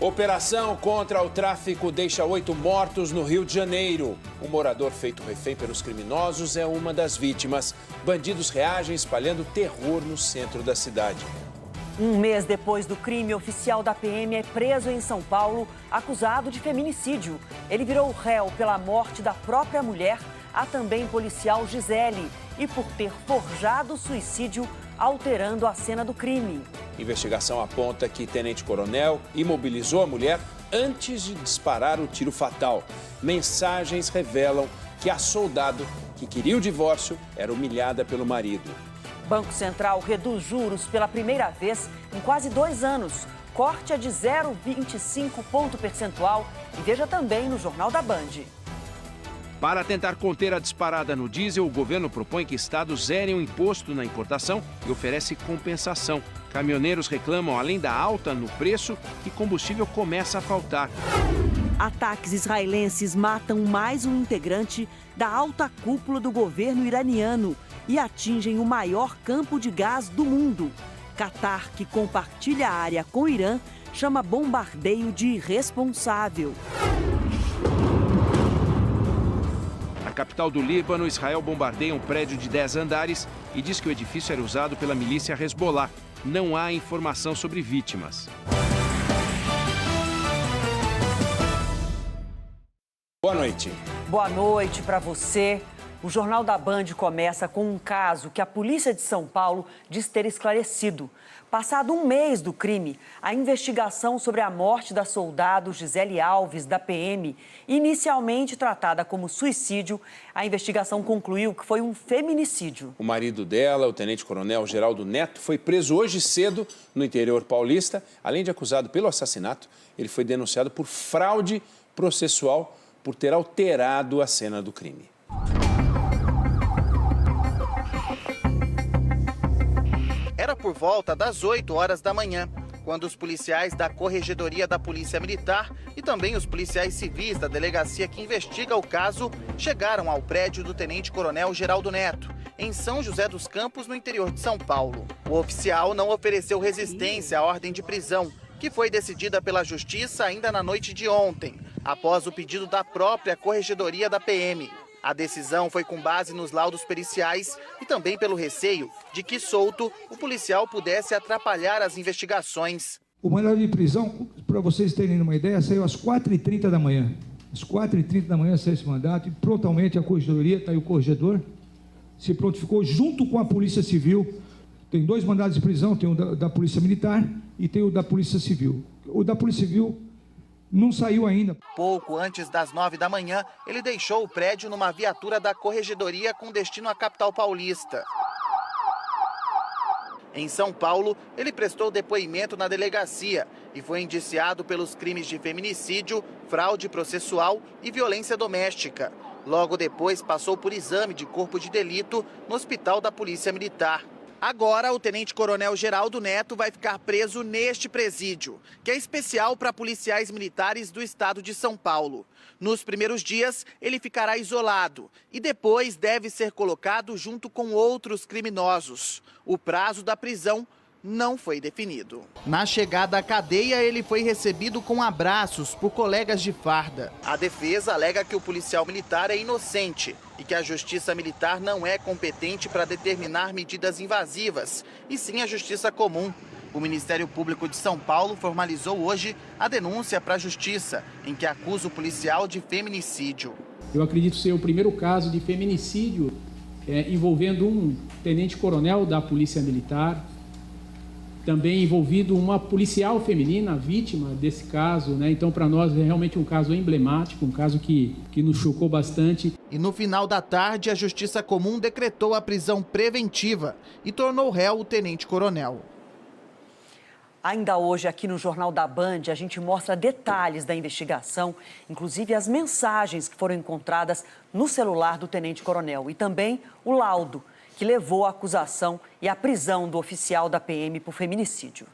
Operação contra o tráfico deixa 8 mortos no Rio de Janeiro. Um morador feito refém pelos criminosos é uma das vítimas. Bandidos reagem espalhando terror no centro da cidade. Um mês depois do crime, oficial da PM é preso em São Paulo, acusado de feminicídio. Ele virou réu pela morte da própria mulher, a também policial Gisele, e por ter forjado suicídio, alterando a cena do crime. Investigação aponta que tenente-coronel imobilizou a mulher antes de disparar o tiro fatal. Mensagens revelam que a soldado, que queria o divórcio, era humilhada pelo marido. Banco Central reduz juros pela primeira vez em quase 2 anos. Corte é de 0,25 ponto percentual e veja também no Jornal da Band. Para tentar conter a disparada no diesel, o governo propõe que estados zerem o imposto na importação e oferece compensação. Caminhoneiros reclamam, além da alta no preço, que combustível começa a faltar. Ataques israelenses matam mais um integrante da alta cúpula do governo iraniano e atingem o maior campo de gás do mundo. Catar, que compartilha a área com o Irã, chama bombardeio de irresponsável. Na capital do Líbano, Israel bombardeia um prédio de 10 andares e diz que o edifício era usado pela milícia Hezbollah. Não há informação sobre vítimas. Boa noite. Boa noite para você. O Jornal da Band começa com um caso que a polícia de São Paulo diz ter esclarecido. Passado um mês do crime, a investigação sobre a morte da soldado Gisele Alves, da PM, inicialmente tratada como suicídio, a investigação concluiu que foi um feminicídio. O marido dela, o tenente-coronel Geraldo Neto, foi preso hoje cedo no interior paulista. Além de acusado pelo assassinato, ele foi denunciado por fraude processual por ter alterado a cena do crime. Era por volta das 8 horas da manhã, quando os policiais da Corregedoria da Polícia Militar e também os policiais civis da delegacia que investiga o caso chegaram ao prédio do tenente-coronel Geraldo Neto, em São José dos Campos, no interior de São Paulo. O oficial não ofereceu resistência à ordem de prisão, que foi decidida pela Justiça ainda na noite de ontem, após o pedido da própria Corregedoria da PM. A decisão foi com base nos laudos periciais e também pelo receio de que, solto, o policial pudesse atrapalhar as investigações. O mandado de prisão, para vocês terem uma ideia, saiu às 4h30 da manhã. Às 4h30 da manhã saiu esse mandato e prontamente a Corregedoria, está aí o corregedor, se prontificou junto com a Polícia Civil. Tem 2 mandados de prisão, tem o da Polícia Militar e tem o da Polícia Civil. O da Polícia Civil não saiu ainda. Pouco antes das 9 da manhã, ele deixou o prédio numa viatura da Corregedoria com destino à capital paulista. Em São Paulo, ele prestou depoimento na delegacia e foi indiciado pelos crimes de feminicídio, fraude processual e violência doméstica. Logo depois, passou por exame de corpo de delito no Hospital da Polícia Militar. Agora, o tenente-coronel Geraldo Neto vai ficar preso neste presídio, que é especial para policiais militares do estado de São Paulo. Nos primeiros dias, ele ficará isolado e depois deve ser colocado junto com outros criminosos. O prazo da prisão não foi definido. Na chegada à cadeia, ele foi recebido com abraços por colegas de farda. A defesa alega que o policial militar é inocente e que a Justiça Militar não é competente para determinar medidas invasivas, e sim a Justiça Comum. O Ministério Público de São Paulo formalizou hoje a denúncia para a Justiça, em que acusa o policial de feminicídio. Eu acredito ser o primeiro caso de feminicídio envolvendo um tenente-coronel da Polícia Militar, também envolvido uma policial feminina, vítima desse caso, né? Então, para nós, é realmente um caso emblemático, um caso que nos chocou bastante. E no final da tarde, a Justiça Comum decretou a prisão preventiva e tornou réu o tenente-coronel. Ainda hoje, aqui no Jornal da Band, a gente mostra detalhes da investigação, inclusive as mensagens que foram encontradas no celular do tenente-coronel e também o laudo que levou à acusação e à prisão do oficial da PM por feminicídio.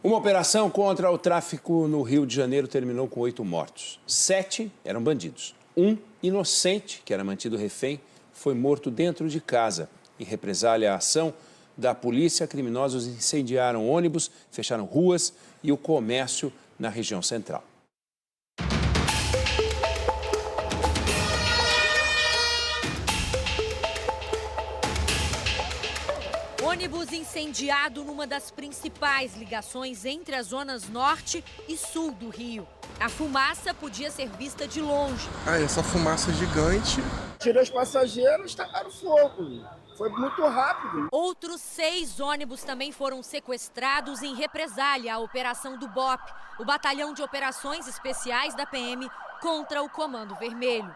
Uma operação contra o tráfico no Rio de Janeiro terminou com 8 mortos. 7 eram bandidos. Um inocente, que era mantido refém, foi morto dentro de casa. Em represália à ação da polícia, criminosos incendiaram ônibus, fecharam ruas e o comércio na região central. Ônibus incendiado numa das principais ligações entre as zonas norte e sul do Rio. A fumaça podia ser vista de longe. Essa fumaça gigante. Tirou os passageiros, tacaram fogo. Foi muito rápido. Outros 6 ônibus também foram sequestrados em represália à operação do BOP, o Batalhão de Operações Especiais da PM contra o Comando Vermelho.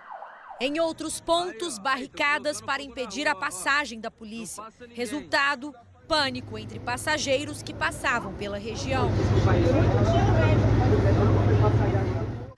Em outros pontos, barricadas para impedir a passagem da polícia. Resultado, pânico entre passageiros que passavam pela região.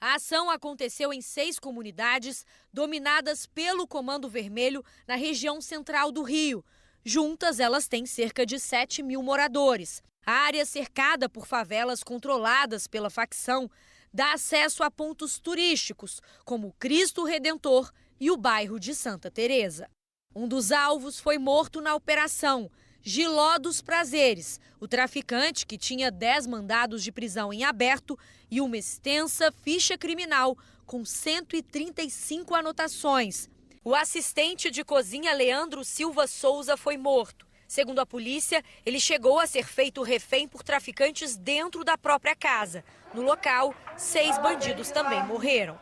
A ação aconteceu em 6 comunidades dominadas pelo Comando Vermelho na região central do Rio. Juntas, elas têm cerca de 7 mil moradores. A área cercada por favelas controladas pela facção dá acesso a pontos turísticos, como o Cristo Redentor e o bairro de Santa Teresa. Um dos alvos foi morto na operação, Giló dos Prazeres, o traficante que tinha 10 mandados de prisão em aberto e uma extensa ficha criminal com 135 anotações. O assistente de cozinha Leandro Silva Souza foi morto. Segundo a polícia, ele chegou a ser feito refém por traficantes dentro da própria casa. No local, 6 bandidos também morreram.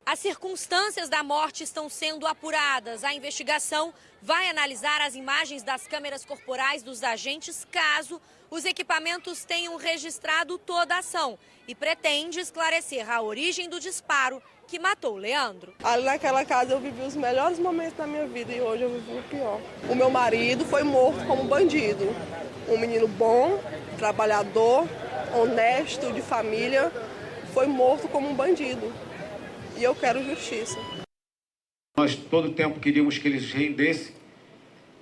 As circunstâncias da morte estão sendo apuradas. A investigação vai analisar as imagens das câmeras corporais dos agentes, caso os equipamentos tenham registrado toda a ação, e pretende esclarecer a origem do disparo que matou Leandro. Ali naquela casa eu vivi os melhores momentos da minha vida e hoje eu vivi o pior. O meu marido foi morto como bandido. Um menino bom, trabalhador, honesto, de família, foi morto como um bandido. E eu quero justiça. Nós todo o tempo queríamos que eles rendessem,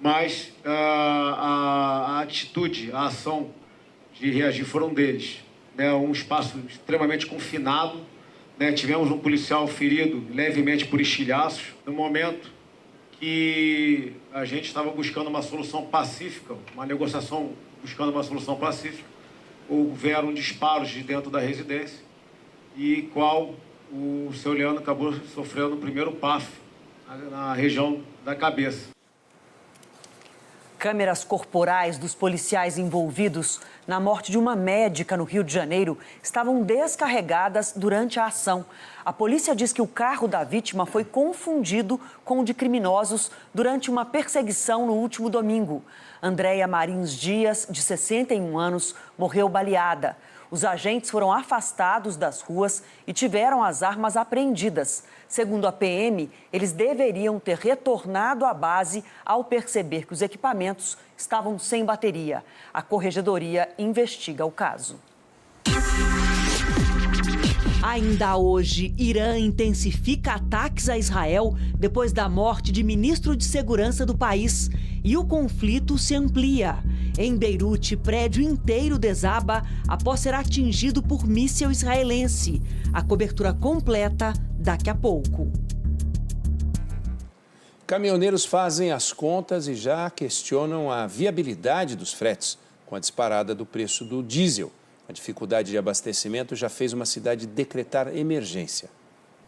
mas a atitude, a ação de reagir foram deles. Um espaço extremamente confinado. Tivemos um policial ferido levemente por estilhaços, no momento que a gente estava buscando uma solução pacífica, uma negociação buscando uma solução pacífica. Houveram disparos de dentro da residência e qual o seu Leandro acabou sofrendo o primeiro PAF na região da cabeça. Câmeras corporais dos policiais envolvidos na morte de uma médica no Rio de Janeiro estavam descarregadas durante a ação. A polícia diz que o carro da vítima foi confundido com o de criminosos durante uma perseguição no último domingo. Andréia Marins Dias, de 61 anos, morreu baleada. Os agentes foram afastados das ruas e tiveram as armas apreendidas. Segundo a PM, eles deveriam ter retornado à base ao perceber que os equipamentos estavam sem bateria. A Corregedoria investiga o caso. Ainda hoje, Irã intensifica ataques a Israel depois da morte de ministro de segurança do país. E o conflito se amplia. Em Beirute, prédio inteiro desaba após ser atingido por míssil israelense. A cobertura completa daqui a pouco. Caminhoneiros fazem as contas e já questionam a viabilidade dos fretes com a disparada do preço do diesel. A dificuldade de abastecimento já fez uma cidade decretar emergência.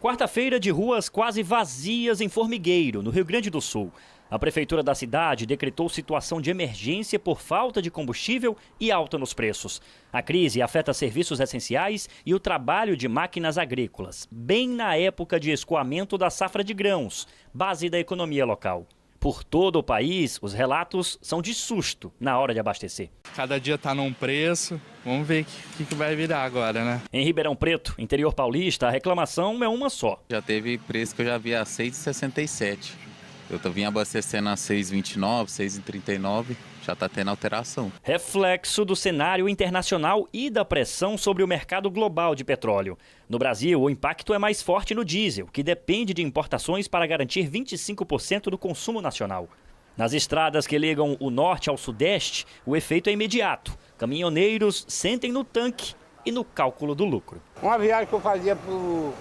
Quarta-feira de ruas quase vazias em Formigueiro, no Rio Grande do Sul. A prefeitura da cidade decretou situação de emergência por falta de combustível e alta nos preços. A crise afeta serviços essenciais e o trabalho de máquinas agrícolas, bem na época de escoamento da safra de grãos, base da economia local. Por todo o país, os relatos são de susto na hora de abastecer. Cada dia está num preço, vamos ver o que vai virar agora, né? Em Ribeirão Preto, interior paulista, a reclamação é uma só. Já teve preço que eu já vi a R$ 6,67. Eu vim abastecendo a R$ 6,29, R$ 6,39, já está tendo alteração. Reflexo do cenário internacional e da pressão sobre o mercado global de petróleo. No Brasil, o impacto é mais forte no diesel, que depende de importações para garantir 25% do consumo nacional. Nas estradas que ligam o norte ao sudeste, o efeito é imediato. Caminhoneiros sentem no tanque e no cálculo do lucro. Uma viagem que eu fazia por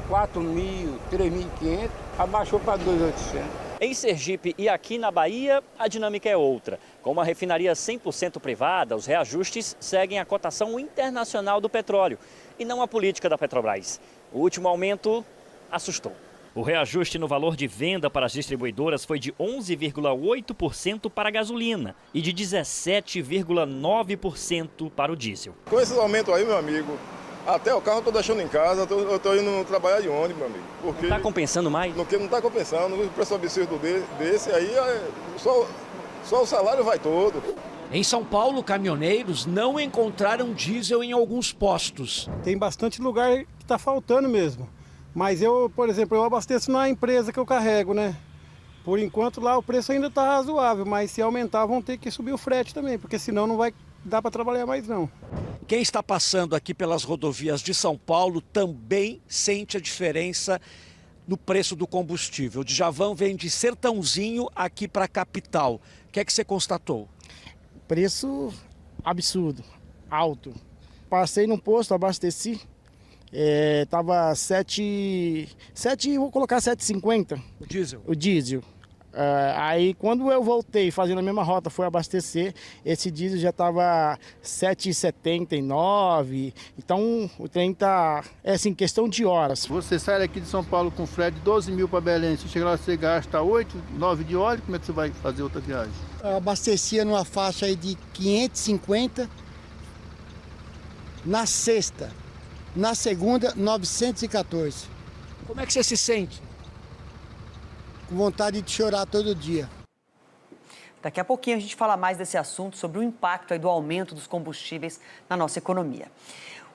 4.000, 3.500, abaixou para 2.800. Em Sergipe e aqui na Bahia, a dinâmica é outra. Com uma refinaria 100% privada, os reajustes seguem a cotação internacional do petróleo. e não a política da Petrobras. O último aumento assustou. O reajuste no valor de venda para as distribuidoras foi de 11,8% para a gasolina e de 17,9% para o diesel. Com esse aumento aí, meu amigo, até o carro eu estou deixando em casa, eu estou indo trabalhar de ônibus, meu amigo. Porque não está compensando mais? Não está compensando, o preço absurdo desse aí, só o salário vai todo. Em São Paulo, caminhoneiros não encontraram diesel em alguns postos. Tem bastante lugar que está faltando mesmo. Mas eu, por exemplo, eu abasteço na empresa que eu carrego, né? Por enquanto lá o preço ainda está razoável, mas se aumentar vão ter que subir o frete também, porque senão não vai dar para trabalhar mais não. Quem está passando aqui pelas rodovias de São Paulo também sente a diferença no preço do combustível. O Djavan vem de Sertãozinho aqui para a capital. O que é que você constatou? Preço absurdo, alto. Passei num posto, abasteci. Tava 7, vou colocar 7,50. O diesel? O diesel. Aí quando eu voltei fazendo a mesma rota, fui abastecer, esse diesel já estava 7,79. Então o trem tá, assim, questão de horas. Você sai daqui de São Paulo com frete de 12 mil para Belém, se chegar lá você gasta 8, 9 de óleo, como é que você vai fazer outra viagem? Eu abastecia numa faixa aí de 550 na sexta. Na segunda, 914. Como é que você se sente? Com vontade de chorar todo dia. Daqui a pouquinho a gente fala mais desse assunto, sobre o impacto aí do aumento dos combustíveis na nossa economia.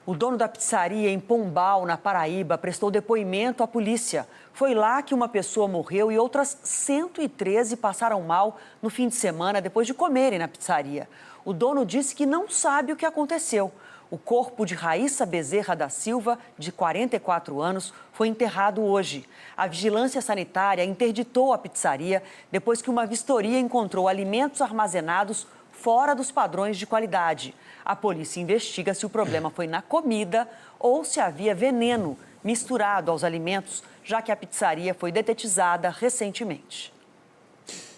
O dono da pizzaria em Pombal, na Paraíba, prestou depoimento à polícia. Foi lá que uma pessoa morreu e outras 113 passaram mal no fim de semana depois de comerem na pizzaria. O dono disse que não sabe o que aconteceu. O corpo de Raíssa Bezerra da Silva, de 44 anos, foi enterrado hoje. A vigilância sanitária interditou a pizzaria depois que uma vistoria encontrou alimentos armazenados fora dos padrões de qualidade. A polícia investiga se o problema foi na comida ou se havia veneno misturado aos alimentos, já que a pizzaria foi detetizada recentemente.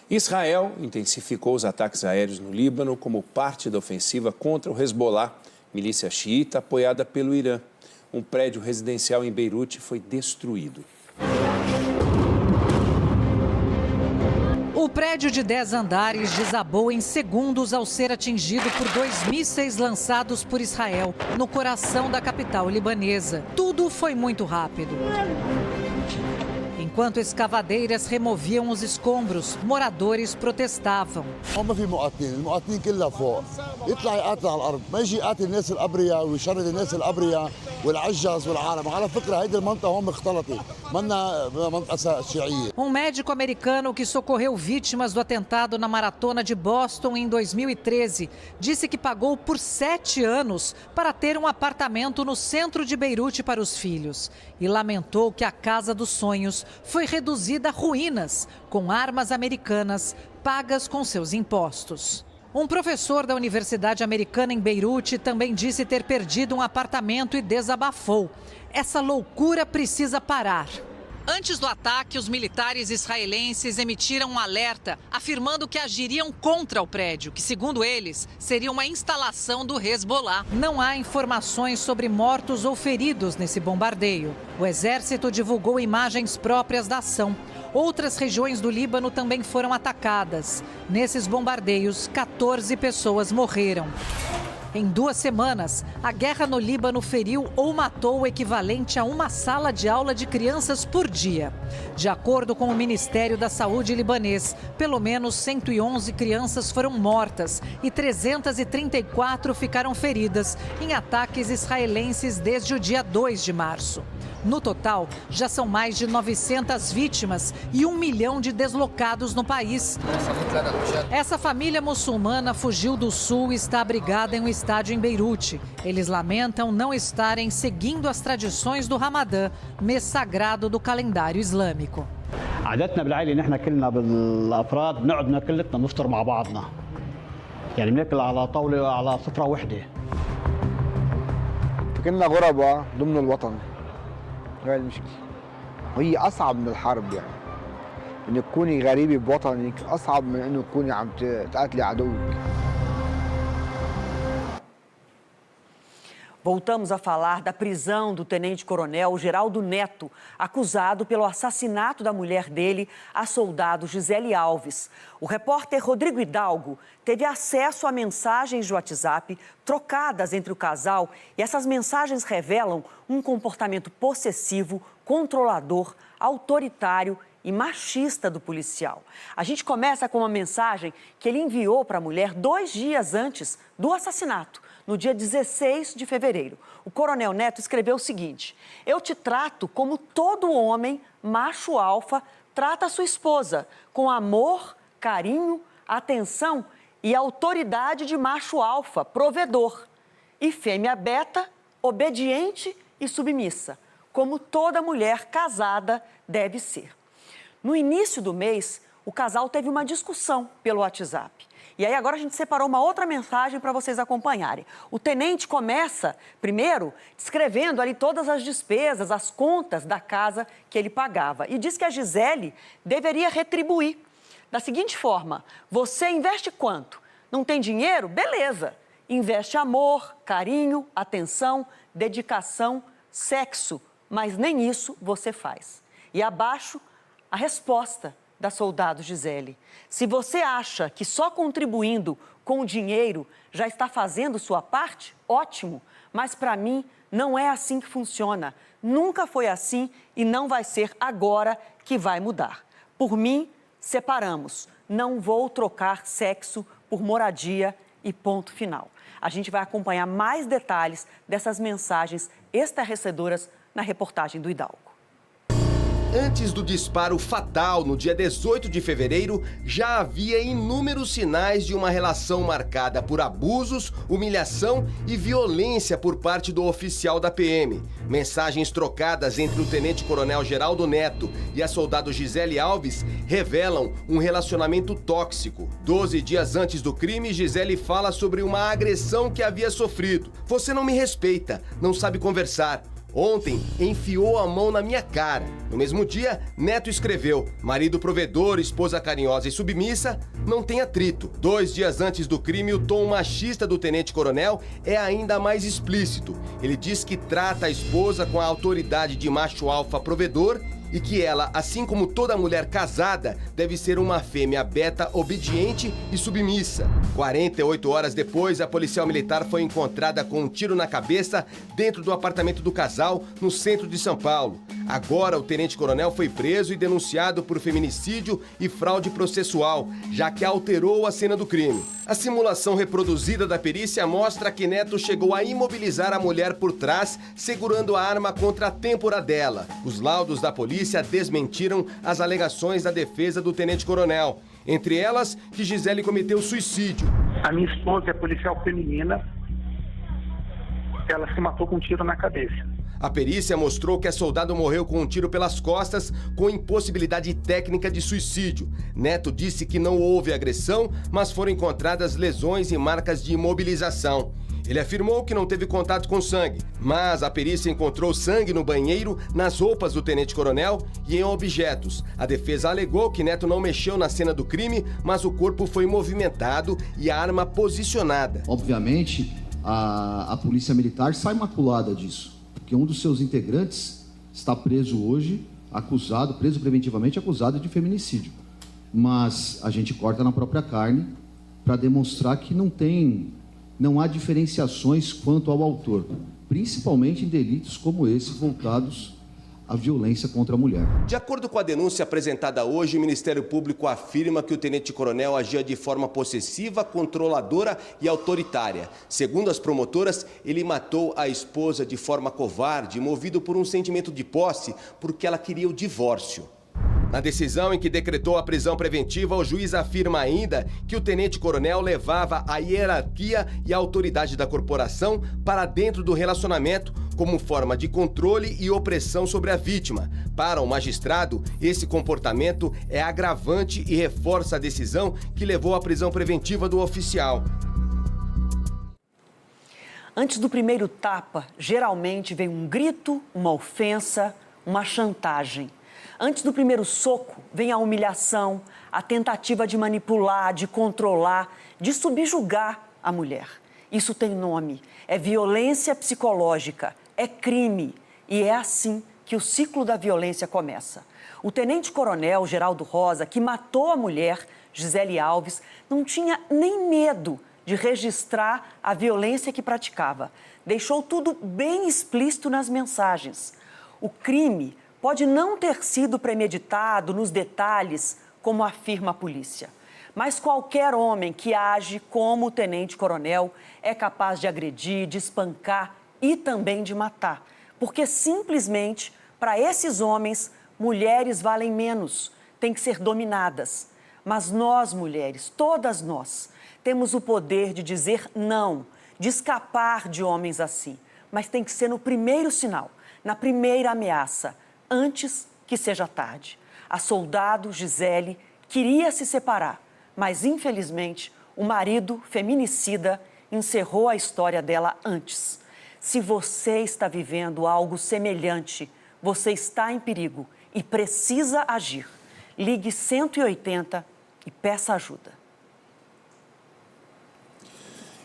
Israel intensificou os ataques aéreos no Líbano como parte da ofensiva contra o Hezbollah, milícia xiita apoiada pelo Irã. Um prédio residencial em Beirute foi destruído. O prédio de 10 andares desabou em segundos ao ser atingido por 2 mísseis lançados por Israel no coração da capital libanesa. Tudo foi muito rápido. Enquanto escavadeiras removiam os escombros, moradores protestavam. Um médico americano que socorreu vítimas do atentado na maratona de Boston em 2013 disse que pagou por 7 anos para ter um apartamento no centro de Beirute para os filhos e lamentou que a casa dos sonhos foi reduzida a ruínas com armas americanas pagas com seus impostos. Um professor da Universidade Americana em Beirute também disse ter perdido um apartamento e desabafou. Essa loucura precisa parar. Antes do ataque, os militares israelenses emitiram um alerta afirmando que agiriam contra o prédio, que, segundo eles, seria uma instalação do Hezbollah. Não há informações sobre mortos ou feridos nesse bombardeio. O exército divulgou imagens próprias da ação. Outras regiões do Líbano também foram atacadas. Nesses bombardeios, 14 pessoas morreram. Em 2 semanas, a guerra no Líbano feriu ou matou o equivalente a uma sala de aula de crianças por dia. De acordo com o Ministério da Saúde libanês, pelo menos 111 crianças foram mortas e 334 ficaram feridas em ataques israelenses desde o dia 2 de março. No total, já são mais de 900 vítimas e 1 milhão de deslocados no país. Essa família muçulmana fugiu do sul e está abrigada em um estádio em Beirute. Eles lamentam não estarem seguindo as tradições do Ramadã, mês sagrado do calendário islâmico. عادتنا بالعائله نحن كلنا بالافراد بنقعد كلنا نفطر مع بعضنا. يعني بناكل على طاوله على سفره وحده. كنا غرباء ضمن الوطن. هاي المشكله. وهي اصعب من الحرب يعني. انك تكوني غريبه بوطنك اصعب من انه تكوني عم تقاتلي عدوك. Voltamos a falar da prisão do tenente-coronel Geraldo Neto, acusado pelo assassinato da mulher dele, a soldado Gisele Alves. O repórter Rodrigo Hidalgo teve acesso a mensagens de WhatsApp trocadas entre o casal e essas mensagens revelam um comportamento possessivo, controlador, autoritário e machista do policial. A gente começa com uma mensagem que ele enviou para a mulher 2 dias antes do assassinato. No dia 16 de fevereiro, o coronel Neto escreveu o seguinte: eu te trato como todo homem macho alfa trata a sua esposa, com amor, carinho, atenção e autoridade de macho alfa, provedor, e fêmea beta, obediente e submissa, como toda mulher casada deve ser. No início do mês, o casal teve uma discussão pelo WhatsApp. E aí agora a gente separou uma outra mensagem para vocês acompanharem. O tenente começa, primeiro, descrevendo ali todas as despesas, as contas da casa que ele pagava. E diz que a Gisele deveria retribuir. Da seguinte forma: você investe quanto? Não tem dinheiro? Beleza. Investe amor, carinho, atenção, dedicação, sexo. Mas nem isso você faz. E abaixo, a resposta da soldado Gisele: se você acha que só contribuindo com o dinheiro já está fazendo sua parte, ótimo, mas para mim não é assim que funciona. Nunca foi assim e não vai ser agora que vai mudar. Por mim, separamos. Não vou trocar sexo por moradia e ponto final. A gente vai acompanhar mais detalhes dessas mensagens estarrecedoras na reportagem do Hidalgo. Antes do disparo fatal, no dia 18 de fevereiro, já havia inúmeros sinais de uma relação marcada por abusos, humilhação e violência por parte do oficial da PM. Mensagens trocadas entre o tenente-coronel Geraldo Neto e a soldado Gisele Alves revelam um relacionamento tóxico. 12 dias antes do crime, Gisele fala sobre uma agressão que havia sofrido. Você não me respeita, não sabe conversar. Ontem, enfiou a mão na minha cara. No mesmo dia, Neto escreveu: marido provedor, esposa carinhosa e submissa, não tem atrito. 2 dias antes do crime, o tom machista do tenente-coronel é ainda mais explícito. Ele diz que trata a esposa com a autoridade de macho alfa provedor e que ela, assim como toda mulher casada, deve ser uma fêmea beta obediente e submissa. 48 horas depois, a policial militar foi encontrada com um tiro na cabeça dentro do apartamento do casal, no centro de São Paulo. Agora, o tenente-coronel foi preso e denunciado por feminicídio e fraude processual, já que alterou a cena do crime. A simulação reproduzida da perícia mostra que Neto chegou a imobilizar a mulher por trás, segurando a arma contra a têmpora dela. Os laudos da polícia desmentiram as alegações da defesa do tenente-coronel. Entre elas, que Gisele cometeu suicídio. A minha esposa é policial feminina. Ela se matou com um tiro na cabeça. A perícia mostrou que a soldado morreu com um tiro pelas costas, com impossibilidade técnica de suicídio. Neto disse que não houve agressão, mas foram encontradas lesões e marcas de imobilização. Ele afirmou que não teve contato com sangue, mas a perícia encontrou sangue no banheiro, nas roupas do tenente-coronel e em objetos. A defesa alegou que Neto não mexeu na cena do crime, mas o corpo foi movimentado e a arma posicionada. Obviamente, a polícia militar sai maculada disso, porque um dos seus integrantes está preso hoje, preso preventivamente, acusado de feminicídio. Mas a gente corta na própria carne para demonstrar que não há diferenciações quanto ao autor, principalmente em delitos como esse voltados à violência contra a mulher. De acordo com a denúncia apresentada hoje, o Ministério Público afirma que o tenente-coronel agia de forma possessiva, controladora e autoritária. Segundo as promotoras, ele matou a esposa de forma covarde, movido por um sentimento de posse, porque ela queria o divórcio. Na decisão em que decretou a prisão preventiva, o juiz afirma ainda que o tenente-coronel levava a hierarquia e a autoridade da corporação para dentro do relacionamento como forma de controle e opressão sobre a vítima. Para o magistrado, esse comportamento é agravante e reforça a decisão que levou à prisão preventiva do oficial. Antes do primeiro tapa, geralmente vem um grito, uma ofensa, uma chantagem. Antes do primeiro soco, vem a humilhação, a tentativa de manipular, de controlar, de subjugar a mulher. Isso tem nome. É violência psicológica, é crime. E é assim que o ciclo da violência começa. O tenente-coronel Geraldo Rosa, que matou a mulher, Gisele Alves, não tinha nem medo de registrar a violência que praticava. Deixou tudo bem explícito nas mensagens. O crime pode não ter sido premeditado nos detalhes, como afirma a polícia. Mas qualquer homem que age como o tenente-coronel é capaz de agredir, de espancar e também de matar. Porque simplesmente, para esses homens, mulheres valem menos, têm que ser dominadas. Mas nós, mulheres, todas nós, temos o poder de dizer não, de escapar de homens assim. Mas tem que ser no primeiro sinal, na primeira ameaça, antes que seja tarde. A soldado Gisele queria se separar, mas infelizmente o marido feminicida encerrou a história dela antes. Se você está vivendo algo semelhante, você está em perigo e precisa agir. Ligue 180 e peça ajuda.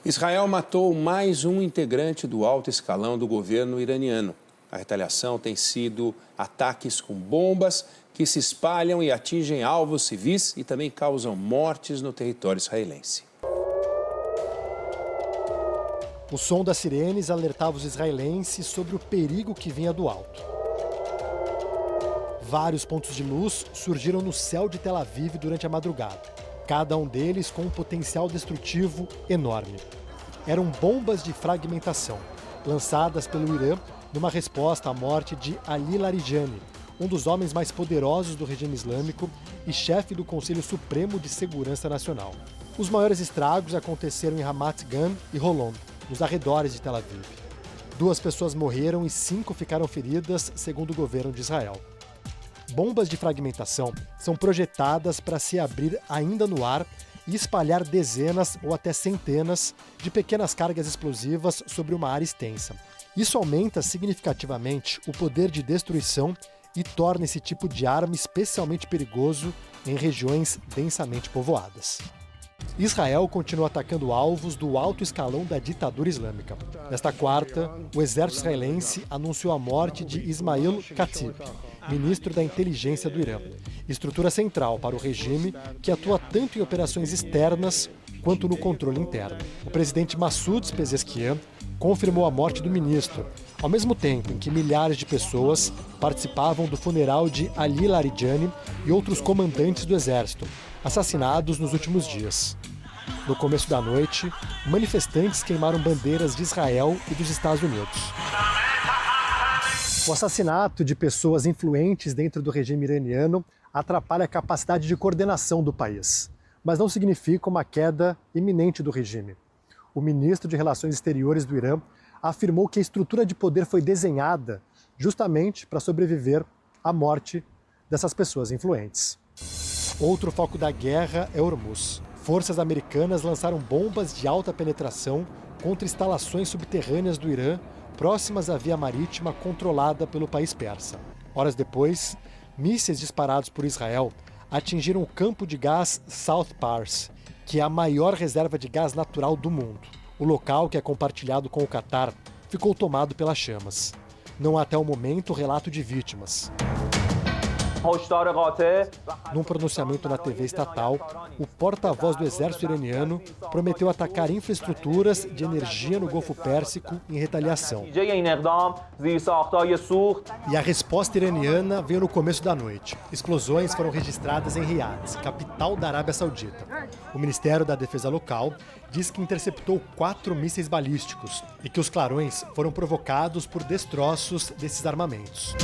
Israel matou mais um integrante do alto escalão do governo iraniano. A retaliação tem sido ataques com bombas que se espalham e atingem alvos civis e também causam mortes no território israelense. O som das sirenes alertava os israelenses sobre o perigo que vinha do alto. Vários pontos de luz surgiram no céu de Tel Aviv durante a madrugada, cada um deles com um potencial destrutivo enorme. Eram bombas de fragmentação, lançadas pelo Irã numa resposta à morte de Ali Larijani, um dos homens mais poderosos do regime islâmico e chefe do Conselho Supremo de Segurança Nacional. Os maiores estragos aconteceram em Ramat Gan e Holon, nos arredores de Tel Aviv. 2 pessoas morreram e 5 ficaram feridas, segundo o governo de Israel. Bombas de fragmentação são projetadas para se abrir ainda no ar e espalhar dezenas ou até centenas de pequenas cargas explosivas sobre uma área extensa. Isso aumenta significativamente o poder de destruição e torna esse tipo de arma especialmente perigoso em regiões densamente povoadas. Israel continua atacando alvos do alto escalão da ditadura islâmica. Nesta quarta, o exército israelense anunciou a morte de Ismail Katib, ministro da inteligência do Irã, estrutura central para o regime que atua tanto em operações externas quanto no controle interno. O presidente Massoud Pezeshkian confirmou a morte do ministro, ao mesmo tempo em que milhares de pessoas participavam do funeral de Ali Larijani e outros comandantes do exército, assassinados nos últimos dias. No começo da noite, manifestantes queimaram bandeiras de Israel e dos Estados Unidos. O assassinato de pessoas influentes dentro do regime iraniano atrapalha a capacidade de coordenação do país, mas não significa uma queda iminente do regime. O ministro de Relações Exteriores do Irã afirmou que a estrutura de poder foi desenhada justamente para sobreviver à morte dessas pessoas influentes. Outro foco da guerra é Hormuz. Forças americanas lançaram bombas de alta penetração contra instalações subterrâneas do Irã próximas à via marítima controlada pelo país persa. Horas depois, mísseis disparados por Israel atingiram o campo de gás South Pars, que é a maior reserva de gás natural do mundo. O local, que é compartilhado com o Catar, ficou tomado pelas chamas. Não há até o momento relato de vítimas. Num pronunciamento na TV estatal, o porta-voz do exército iraniano prometeu atacar infraestruturas de energia no Golfo Pérsico em retaliação. E a resposta iraniana veio no começo da noite. Explosões foram registradas em Riad, capital da Arábia Saudita. O Ministério da Defesa local diz que interceptou 4 mísseis balísticos e que os clarões foram provocados por destroços desses armamentos.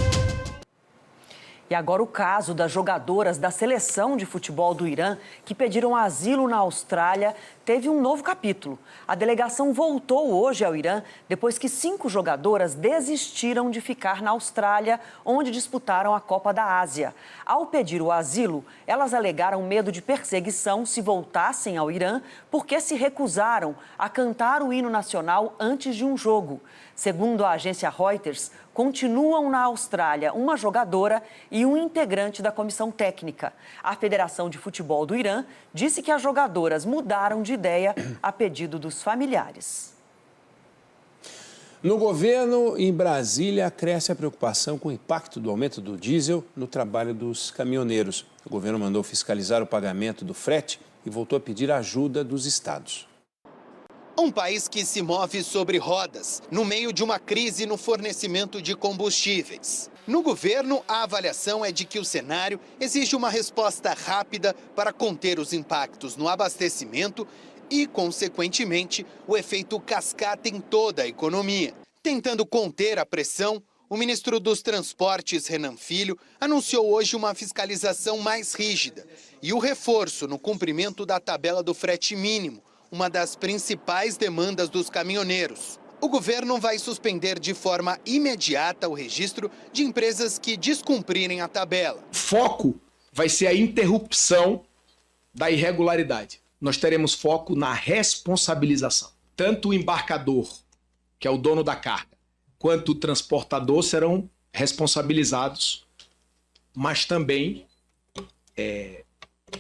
E agora o caso das jogadoras da seleção de futebol do Irã que pediram asilo na Austrália teve um novo capítulo. A delegação voltou hoje ao Irã depois que 5 jogadoras desistiram de ficar na Austrália, onde disputaram a Copa da Ásia. Ao pedir o asilo, elas alegaram medo de perseguição se voltassem ao Irã porque se recusaram a cantar o hino nacional antes de um jogo. Segundo a agência Reuters, continuam na Austrália uma jogadora e um integrante da comissão técnica. A Federação de Futebol do Irã disse que as jogadoras mudaram de ideia a pedido dos familiares. No governo, em Brasília, cresce a preocupação com o impacto do aumento do diesel no trabalho dos caminhoneiros. O governo mandou fiscalizar o pagamento do frete e voltou a pedir ajuda dos estados. Um país que se move sobre rodas, no meio de uma crise no fornecimento de combustíveis. No governo, a avaliação é de que o cenário exige uma resposta rápida para conter os impactos no abastecimento e, consequentemente, o efeito cascata em toda a economia. Tentando conter a pressão, o ministro dos Transportes, Renan Filho, anunciou hoje uma fiscalização mais rígida e o reforço no cumprimento da tabela do frete mínimo, uma das principais demandas dos caminhoneiros. O governo vai suspender de forma imediata o registro de empresas que descumprirem a tabela. O foco vai ser a interrupção da irregularidade. Nós teremos foco na responsabilização. Tanto o embarcador, que é o dono da carga, quanto o transportador serão responsabilizados, mas também,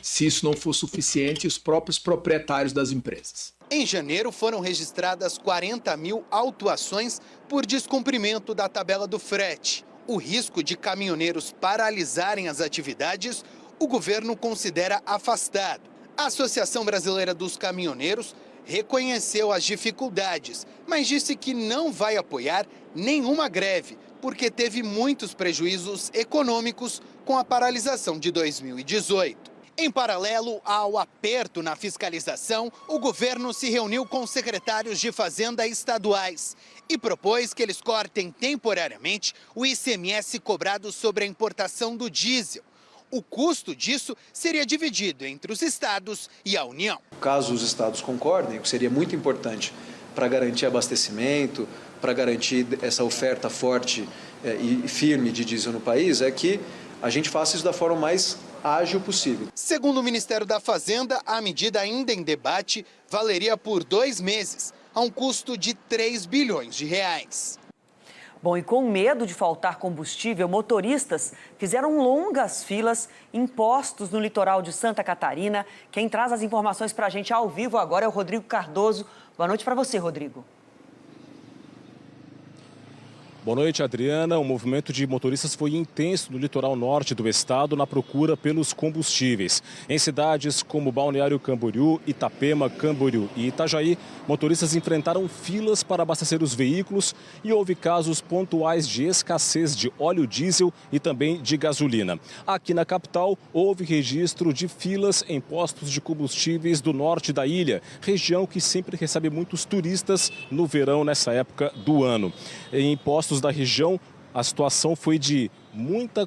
se isso não for suficiente, os próprios proprietários das empresas. Em janeiro, foram registradas 40 mil autuações por descumprimento da tabela do frete. O risco de caminhoneiros paralisarem as atividades, o governo considera afastado. A Associação Brasileira dos Caminhoneiros reconheceu as dificuldades, mas disse que não vai apoiar nenhuma greve, porque teve muitos prejuízos econômicos com a paralisação de 2018. Em paralelo ao aperto na fiscalização, o governo se reuniu com secretários de Fazenda estaduais e propôs que eles cortem temporariamente o ICMS cobrado sobre a importação do diesel. O custo disso seria dividido entre os estados e a União. Caso os estados concordem, o que seria muito importante para garantir abastecimento, para garantir essa oferta forte e firme de diesel no país, é que a gente faça isso da forma mais ágil possível. Segundo o Ministério da Fazenda, a medida ainda em debate valeria por 2 meses, a um custo de 3 bilhões de reais. Bom, e com medo de faltar combustível, motoristas fizeram longas filas em postos no litoral de Santa Catarina. Quem traz as informações para a gente ao vivo agora é o Rodrigo Cardoso. Boa noite para você, Rodrigo. Boa noite, Adriana. O movimento de motoristas foi intenso no litoral norte do estado na procura pelos combustíveis. Em cidades como Balneário Camboriú, Itapema, Camboriú e Itajaí, motoristas enfrentaram filas para abastecer os veículos e houve casos pontuais de escassez de óleo diesel e também de gasolina. Aqui na capital, houve registro de filas em postos de combustíveis do norte da ilha, região que sempre recebe muitos turistas no verão nessa época do ano. Em postos da região, a situação foi de muita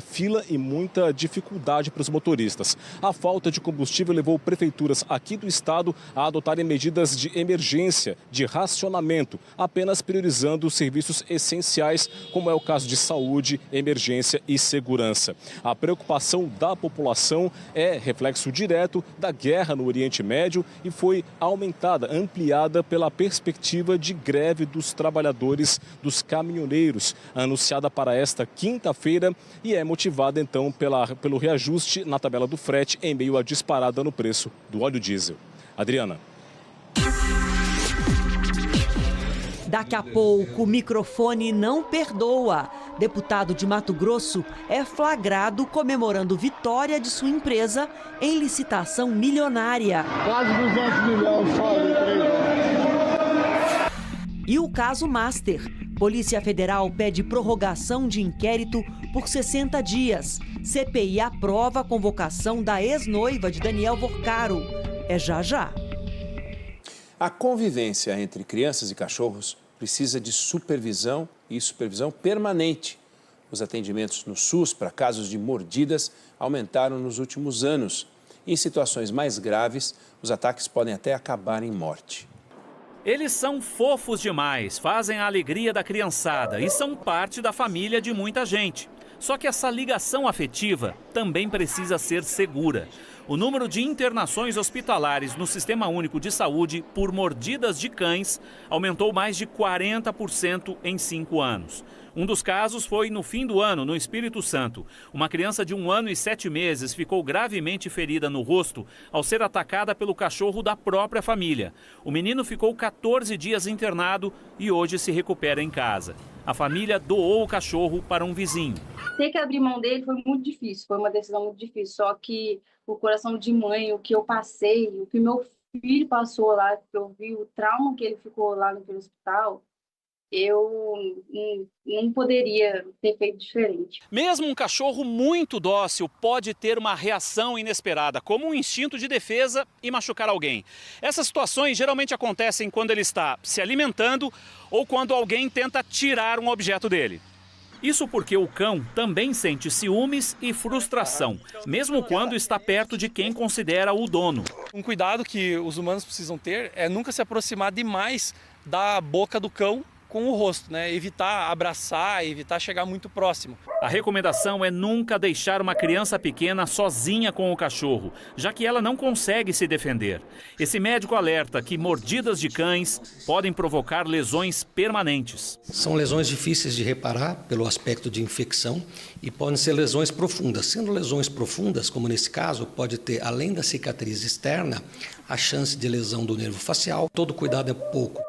fila e muita dificuldade para os motoristas. A falta de combustível levou prefeituras aqui do estado a adotarem medidas de emergência, de racionamento, apenas priorizando os serviços essenciais, como é o caso de saúde, emergência e segurança. A preocupação da população é reflexo direto da guerra no Oriente Médio e foi aumentada, ampliada pela perspectiva de greve dos trabalhadores dos caminhoneiros, anunciada para esta quinta-feira, e é motivada, então, pelo reajuste na tabela do frete em meio à disparada no preço do óleo diesel. Adriana. Daqui a pouco, o microfone não perdoa. Deputado de Mato Grosso é flagrado comemorando vitória de sua empresa em licitação milionária. Quase 200 milhões só em 3 anos. E o caso Master. Polícia Federal pede prorrogação de inquérito por 60 dias. CPI aprova a convocação da ex-noiva de Daniel Vorcaro. É já já. A convivência entre crianças e cachorros precisa de supervisão e supervisão permanente. Os atendimentos no SUS para casos de mordidas aumentaram nos últimos anos. Em situações mais graves, os ataques podem até acabar em morte. Eles são fofos demais, fazem a alegria da criançada e são parte da família de muita gente. Só que essa ligação afetiva também precisa ser segura. O número de internações hospitalares no Sistema Único de Saúde por mordidas de cães aumentou mais de 40% em 5 anos. Um dos casos foi no fim do ano, no Espírito Santo. Uma criança de 1 ano e 7 meses ficou gravemente ferida no rosto ao ser atacada pelo cachorro da própria família. O menino ficou 14 dias internado e hoje se recupera em casa. A família doou o cachorro para um vizinho. Ter que abrir mão dele foi muito difícil, foi uma decisão muito difícil. Só que o coração de mãe, o que eu passei, o que meu filho passou lá, que eu vi o trauma que ele ficou lá no hospital, eu não poderia ter feito diferente. Mesmo um cachorro muito dócil pode ter uma reação inesperada, como um instinto de defesa e machucar alguém. Essas situações geralmente acontecem quando ele está se alimentando ou quando alguém tenta tirar um objeto dele. Isso porque o cão também sente ciúmes e frustração, mesmo quando está perto de quem considera o dono. Um cuidado que os humanos precisam ter é nunca se aproximar demais da boca do cão com o rosto, né? Evitar abraçar, evitar chegar muito próximo. A recomendação é nunca deixar uma criança pequena sozinha com o cachorro, já que ela não consegue se defender. Esse médico alerta que mordidas de cães podem provocar lesões permanentes. São lesões difíceis de reparar pelo aspecto de infecção e podem ser lesões profundas. Sendo lesões profundas, como nesse caso, pode ter, além da cicatriz externa, a chance de lesão do nervo facial. Todo cuidado é pouco.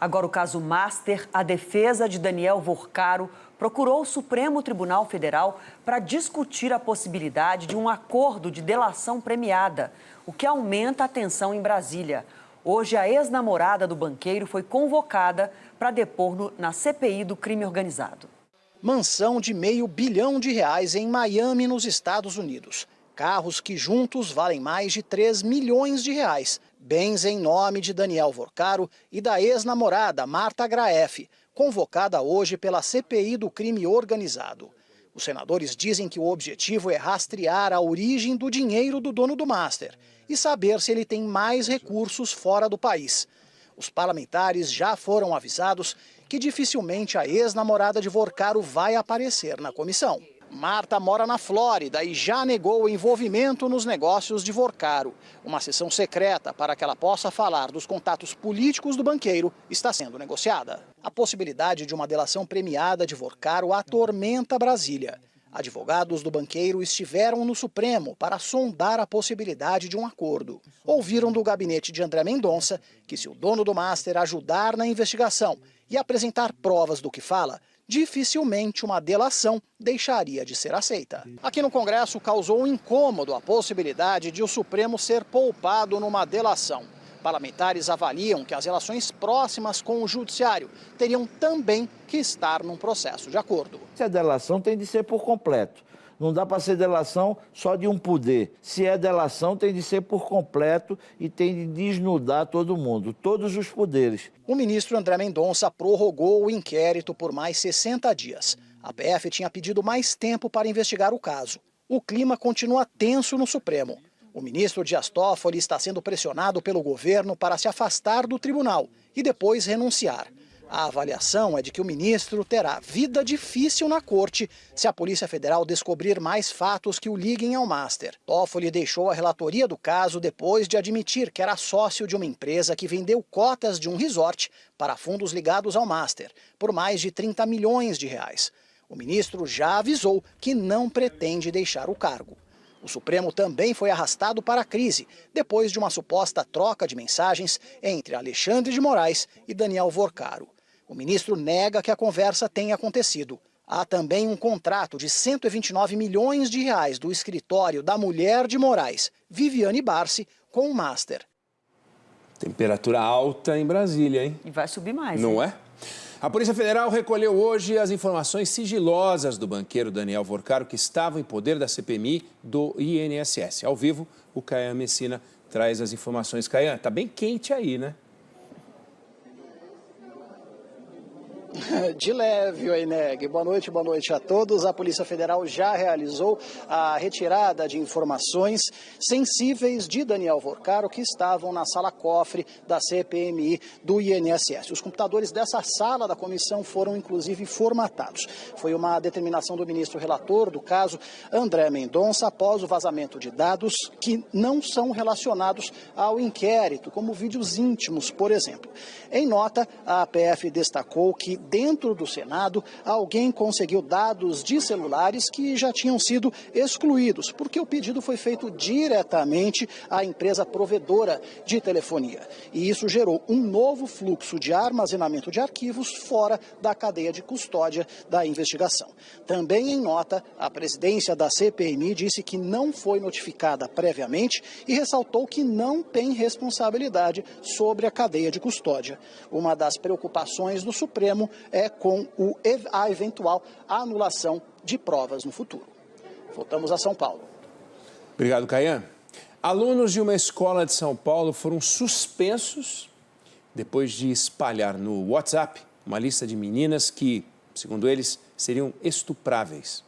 Agora o caso Master, a defesa de Daniel Vorcaro procurou o Supremo Tribunal Federal para discutir a possibilidade de um acordo de delação premiada, o que aumenta a tensão em Brasília. Hoje, a ex-namorada do banqueiro foi convocada para depor na CPI do crime organizado. Mansão de R$500 bilhão em Miami, nos Estados Unidos. Carros que juntos valem mais de R$3 milhões. Bens em nome de Daniel Vorcaro e da ex-namorada Marta Graeff, convocada hoje pela CPI do crime organizado. Os senadores dizem que o objetivo é rastrear a origem do dinheiro do dono do Master e saber se ele tem mais recursos fora do país. Os parlamentares já foram avisados que dificilmente a ex-namorada de Vorcaro vai aparecer na comissão. Marta mora na Flórida e já negou o envolvimento nos negócios de Vorcaro. Uma sessão secreta para que ela possa falar dos contatos políticos do banqueiro está sendo negociada. A possibilidade de uma delação premiada de Vorcaro atormenta Brasília. Advogados do banqueiro estiveram no Supremo para sondar a possibilidade de um acordo. Ouviram do gabinete de André Mendonça que, se o dono do Master ajudar na investigação e apresentar provas do que fala, dificilmente uma delação deixaria de ser aceita. Aqui no Congresso causou um incômodo a possibilidade de o Supremo ser poupado numa delação. Parlamentares avaliam que as relações próximas com o Judiciário teriam também que estar num processo de acordo. A delação tem de ser por completo. Não dá para ser delação só de um poder. Se é delação, tem de ser por completo e tem de desnudar todo mundo, todos os poderes. O ministro André Mendonça prorrogou o inquérito por mais 60 dias. A PF tinha pedido mais tempo para investigar o caso. O clima continua tenso no Supremo. O ministro Dias Toffoli está sendo pressionado pelo governo para se afastar do tribunal e depois renunciar. A avaliação é de que o ministro terá vida difícil na corte se a Polícia Federal descobrir mais fatos que o liguem ao Master. Toffoli deixou a relatoria do caso depois de admitir que era sócio de uma empresa que vendeu cotas de um resort para fundos ligados ao Master, por mais de R$30 milhões. O ministro já avisou que não pretende deixar o cargo. O Supremo também foi arrastado para a crise, depois de uma suposta troca de mensagens entre Alexandre de Moraes e Daniel Vorcaro. O ministro nega que a conversa tenha acontecido. Há também um contrato de R$129 milhões do escritório da mulher de Moraes, Viviane Barsi, com o Master. Temperatura alta em Brasília, hein? E vai subir mais. Não é? A Polícia Federal recolheu hoje as informações sigilosas do banqueiro Daniel Vorcaro, que estavam em poder da CPMI do INSS. Ao vivo, o Caian Messina traz as informações. Caian, tá bem quente aí, né? De leve, Oineg. Boa noite a todos. A Polícia Federal já realizou a retirada de informações sensíveis de Daniel Vorcaro, que estavam na sala cofre da CPMI do INSS. Os computadores dessa sala da comissão foram, inclusive, formatados. Foi uma determinação do ministro relator do caso, André Mendonça, após o vazamento de dados que não são relacionados ao inquérito, como vídeos íntimos, por exemplo. Em nota, a PF destacou que dentro do Senado, alguém conseguiu dados de celulares que já tinham sido excluídos, porque o pedido foi feito diretamente à empresa provedora de telefonia. E isso gerou um novo fluxo de armazenamento de arquivos fora da cadeia de custódia da investigação. Também em nota, a presidência da CPMI disse que não foi notificada previamente e ressaltou que não tem responsabilidade sobre a cadeia de custódia. Uma das preocupações do Supremo é com a eventual anulação de provas no futuro. Voltamos a São Paulo. Obrigado, Caian. Alunos de uma escola de São Paulo foram suspensos depois de espalhar no WhatsApp uma lista de meninas que, segundo eles, seriam estupráveis.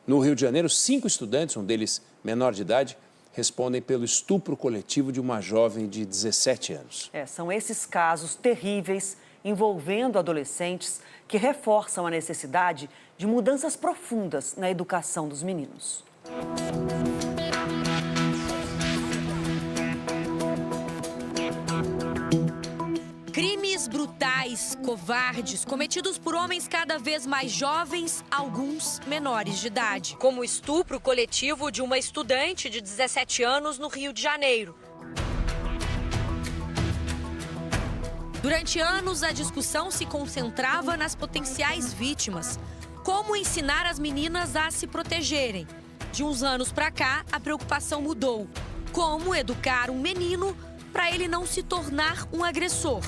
No Rio de Janeiro, 5 estudantes, um deles menor de idade, respondem pelo estupro coletivo de uma jovem de 17 anos. São esses casos terríveis envolvendo adolescentes que reforçam a necessidade de mudanças profundas na educação dos meninos. Crimes brutais, covardes, cometidos por homens cada vez mais jovens, alguns menores de idade. Como o estupro coletivo de uma estudante de 17 anos no Rio de Janeiro. Durante anos, a discussão se concentrava nas potenciais vítimas. Como ensinar as meninas a se protegerem? De uns anos para cá, a preocupação mudou. Como educar um menino para ele não se tornar um agressor?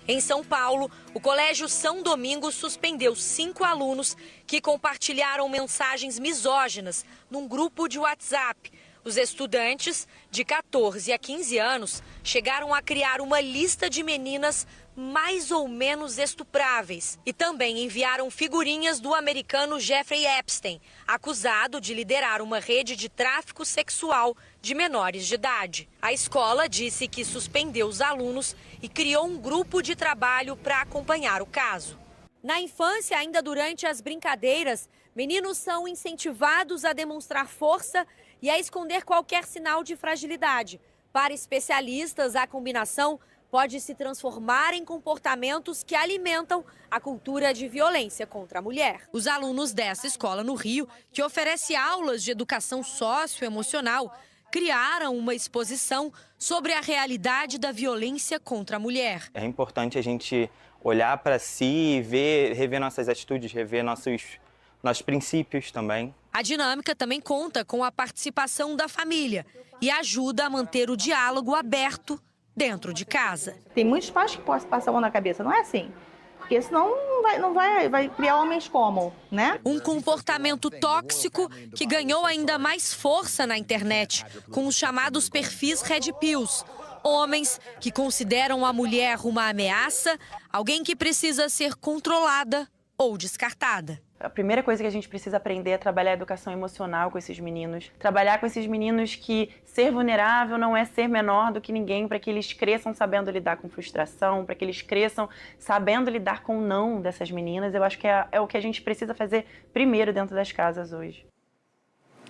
Em São Paulo, o Colégio São Domingos suspendeu 5 alunos que compartilharam mensagens misóginas num grupo de WhatsApp. Os estudantes, de 14 a 15 anos, chegaram a criar uma lista de meninas mais ou menos estupráveis. E também enviaram figurinhas do americano Jeffrey Epstein, acusado de liderar uma rede de tráfico sexual de menores de idade. A escola disse que suspendeu os alunos e criou um grupo de trabalho para acompanhar o caso. Na infância, ainda durante as brincadeiras, meninos são incentivados a demonstrar força e a esconder qualquer sinal de fragilidade. Para especialistas, a combinação pode se transformar em comportamentos que alimentam a cultura de violência contra a mulher. Os alunos dessa escola no Rio, que oferece aulas de educação socioemocional, criaram uma exposição sobre a realidade da violência contra a mulher. É importante a gente olhar para si, rever nossas atitudes, rever nossos princípios também. A dinâmica também conta com a participação da família e ajuda a manter o diálogo aberto dentro de casa. Tem muitos pais que podem passar a mão na cabeça, não é assim? Porque senão não vai criar homens como, né? Um comportamento tóxico que ganhou ainda mais força na internet, com os chamados perfis Red Pills. Homens que consideram a mulher uma ameaça, alguém que precisa ser controlada ou descartada. A primeira coisa que a gente precisa aprender é trabalhar a educação emocional com esses meninos. Trabalhar com esses meninos que ser vulnerável não é ser menor do que ninguém, para que eles cresçam sabendo lidar com frustração, para que eles cresçam sabendo lidar com o não dessas meninas. Eu acho que é o que a gente precisa fazer primeiro dentro das casas hoje.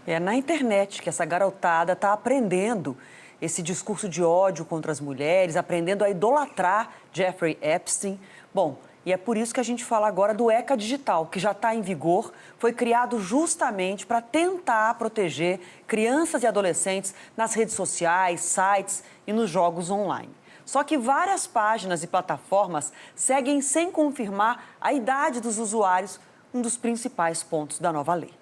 É na internet que essa garotada está aprendendo esse discurso de ódio contra as mulheres, aprendendo a idolatrar Jeffrey Epstein. Bom, e é por isso que a gente fala agora do ECA Digital, que já está em vigor, foi criado justamente para tentar proteger crianças e adolescentes nas redes sociais, sites e nos jogos online. Só que várias páginas e plataformas seguem sem confirmar a idade dos usuários, um dos principais pontos da nova lei.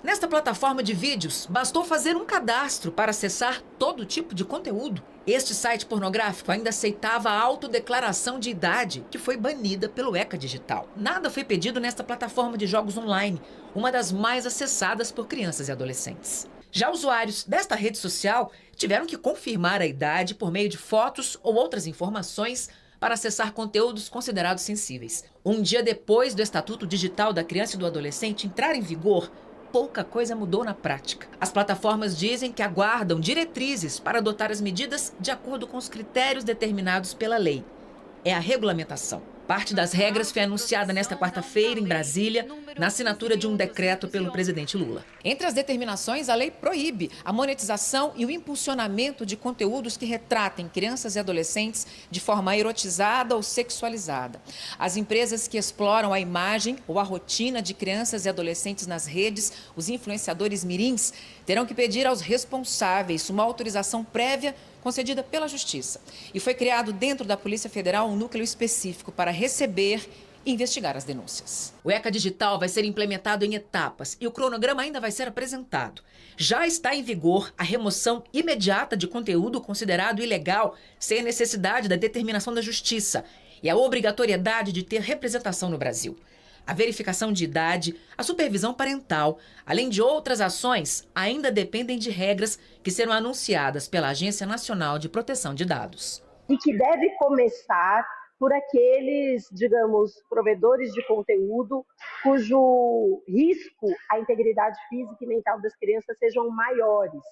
Nesta plataforma de vídeos, bastou fazer um cadastro para acessar todo tipo de conteúdo. Este site pornográfico ainda aceitava a autodeclaração de idade, que foi banida pelo ECA Digital. Nada foi pedido nesta plataforma de jogos online, uma das mais acessadas por crianças e adolescentes. Já usuários desta rede social tiveram que confirmar a idade por meio de fotos ou outras informações para acessar conteúdos considerados sensíveis. Um dia depois do Estatuto Digital da Criança e do Adolescente entrar em vigor, pouca coisa mudou na prática. As plataformas dizem que aguardam diretrizes para adotar as medidas de acordo com os critérios determinados pela lei. É a regulamentação. Parte das regras foi anunciada nesta quarta-feira em Brasília, na assinatura de um decreto pelo presidente Lula. Entre as determinações, a lei proíbe a monetização e o impulsionamento de conteúdos que retratem crianças e adolescentes de forma erotizada ou sexualizada. As empresas que exploram a imagem ou a rotina de crianças e adolescentes nas redes, os influenciadores mirins, terão que pedir aos responsáveis uma autorização prévia concedida pela Justiça. E foi criado dentro da Polícia Federal um núcleo específico para receber e investigar as denúncias. O ECA Digital vai ser implementado em etapas e o cronograma ainda vai ser apresentado. Já está em vigor a remoção imediata de conteúdo considerado ilegal, sem a necessidade da determinação da Justiça, e a obrigatoriedade de ter representação no Brasil. A verificação de idade, a supervisão parental, além de outras ações, ainda dependem de regras que serão anunciadas pela Agência Nacional de Proteção de Dados. E que deve começar por aqueles, digamos, provedores de conteúdo cujo risco à integridade física e mental das crianças sejam maiores.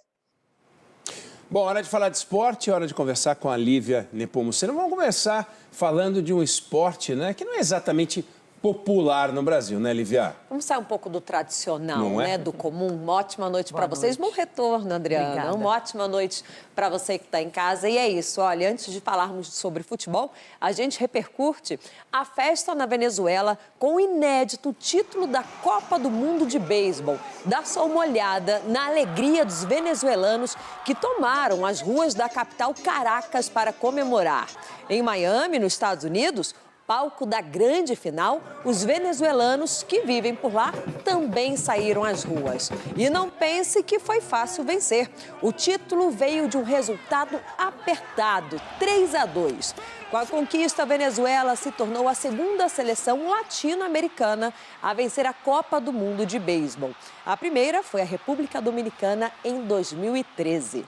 Bom, hora de falar de esporte, hora de conversar com a Lívia Nepomuceno. Vamos começar falando de um esporte, né, que não é exatamente popular no Brasil, né, Lívia? Vamos sair um pouco do tradicional, Não é? né, do comum. Uma ótima noite para vocês. Bom retorno, Adriana. Obrigada. Uma ótima noite para você que está em casa. E é isso, olha, antes de falarmos sobre futebol, a gente repercute a festa na Venezuela com o inédito título da Copa do Mundo de Beisebol. Dá só uma olhada na alegria dos venezuelanos que tomaram as ruas da capital Caracas para comemorar. Em Miami, nos Estados Unidos, palco da grande final, os venezuelanos que vivem por lá também saíram às ruas. E não pense que foi fácil vencer. O título veio de um resultado apertado, 3-2. Com a conquista, a Venezuela se tornou a segunda seleção latino-americana a vencer a Copa do Mundo de Beisebol. A primeira foi a República Dominicana em 2013.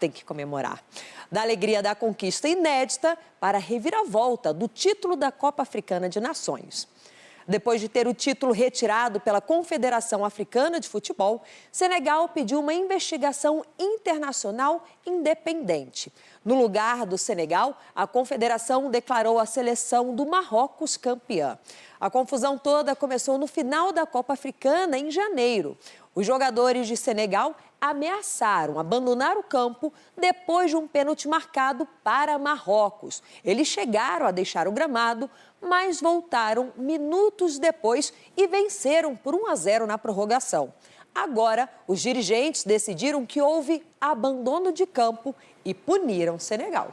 Tem que comemorar. Da alegria da conquista inédita para a reviravolta do título da Copa Africana de Nações. Depois de ter o título retirado pela Confederação Africana de Futebol, Senegal pediu uma investigação internacional independente. No lugar do Senegal, a Confederação declarou a seleção do Marrocos campeã. A confusão toda começou no final da Copa Africana, em janeiro. Os jogadores de Senegal ameaçaram abandonar o campo depois de um pênalti marcado para Marrocos. Eles chegaram a deixar o gramado, mas voltaram minutos depois e venceram por 1-0 na prorrogação. Agora, os dirigentes decidiram que houve abandono de campo e puniram Senegal.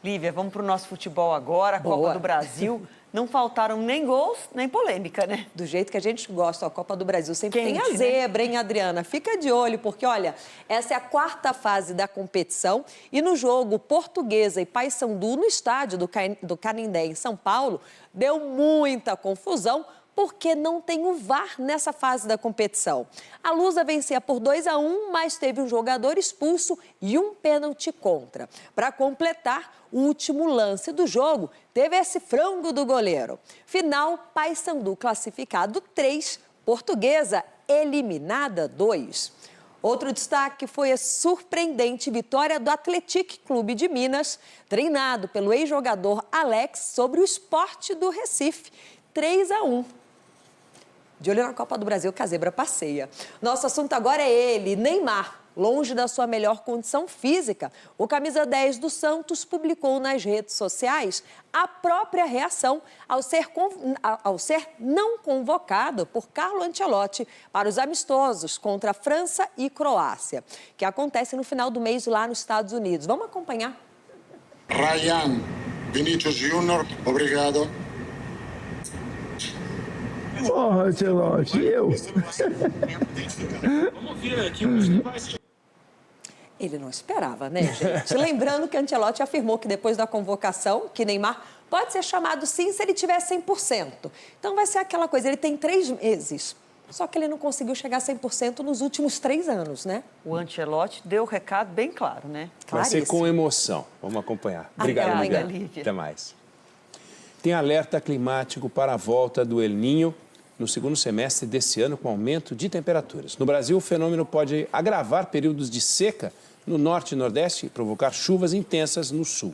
Lívia, vamos para o nosso futebol agora, a Copa do Brasil. Não faltaram nem gols, nem polêmica, né? Do jeito que a gente gosta, a Copa do Brasil sempre Quente, tem a zebra, né? hein, Adriana? Fica de olho, porque, olha, essa é a quarta fase da competição e no jogo Portuguesa e Paysandu, no estádio do Canindé, em São Paulo, deu muita confusão, porque não tem o VAR nessa fase da competição. A Lusa vencia por 2-1, mas teve um jogador expulso e um pênalti contra. Para completar, o último lance do jogo teve esse frango do goleiro. Final, Paysandu classificado 3, Portuguesa eliminada 2. Outro destaque foi a surpreendente vitória do Atlético Clube de Minas, treinado pelo ex-jogador Alex, sobre o Sport do Recife, 3-1. De olho na Copa do Brasil, que a zebra passeia. Nosso assunto agora é ele, Neymar. Longe da sua melhor condição física, o camisa 10 do Santos publicou nas redes sociais a própria reação ao ser não convocado por Carlo Ancelotti para os amistosos contra a França e Croácia, que acontece no final do mês lá nos Estados Unidos. Vamos acompanhar? Ryan Vinicius Júnior, obrigado. Porra, Ancelotti, eu. Vamos ver aqui Ele não esperava, né, gente? Lembrando que Ancelotti afirmou que depois da convocação, que Neymar pode ser chamado sim se ele tiver 100%. Então vai ser aquela coisa, ele tem 3 meses só que ele não conseguiu chegar a 100% nos últimos 3 anos, né? O Ancelotti deu o recado bem claro, né? Vai ser com emoção. Vamos acompanhar. Obrigado, Lívia. Até mais. Tem alerta climático para a volta do El Niño no segundo semestre desse ano, com aumento de temperaturas. No Brasil, o fenômeno pode agravar períodos de seca no norte e nordeste e provocar chuvas intensas no sul.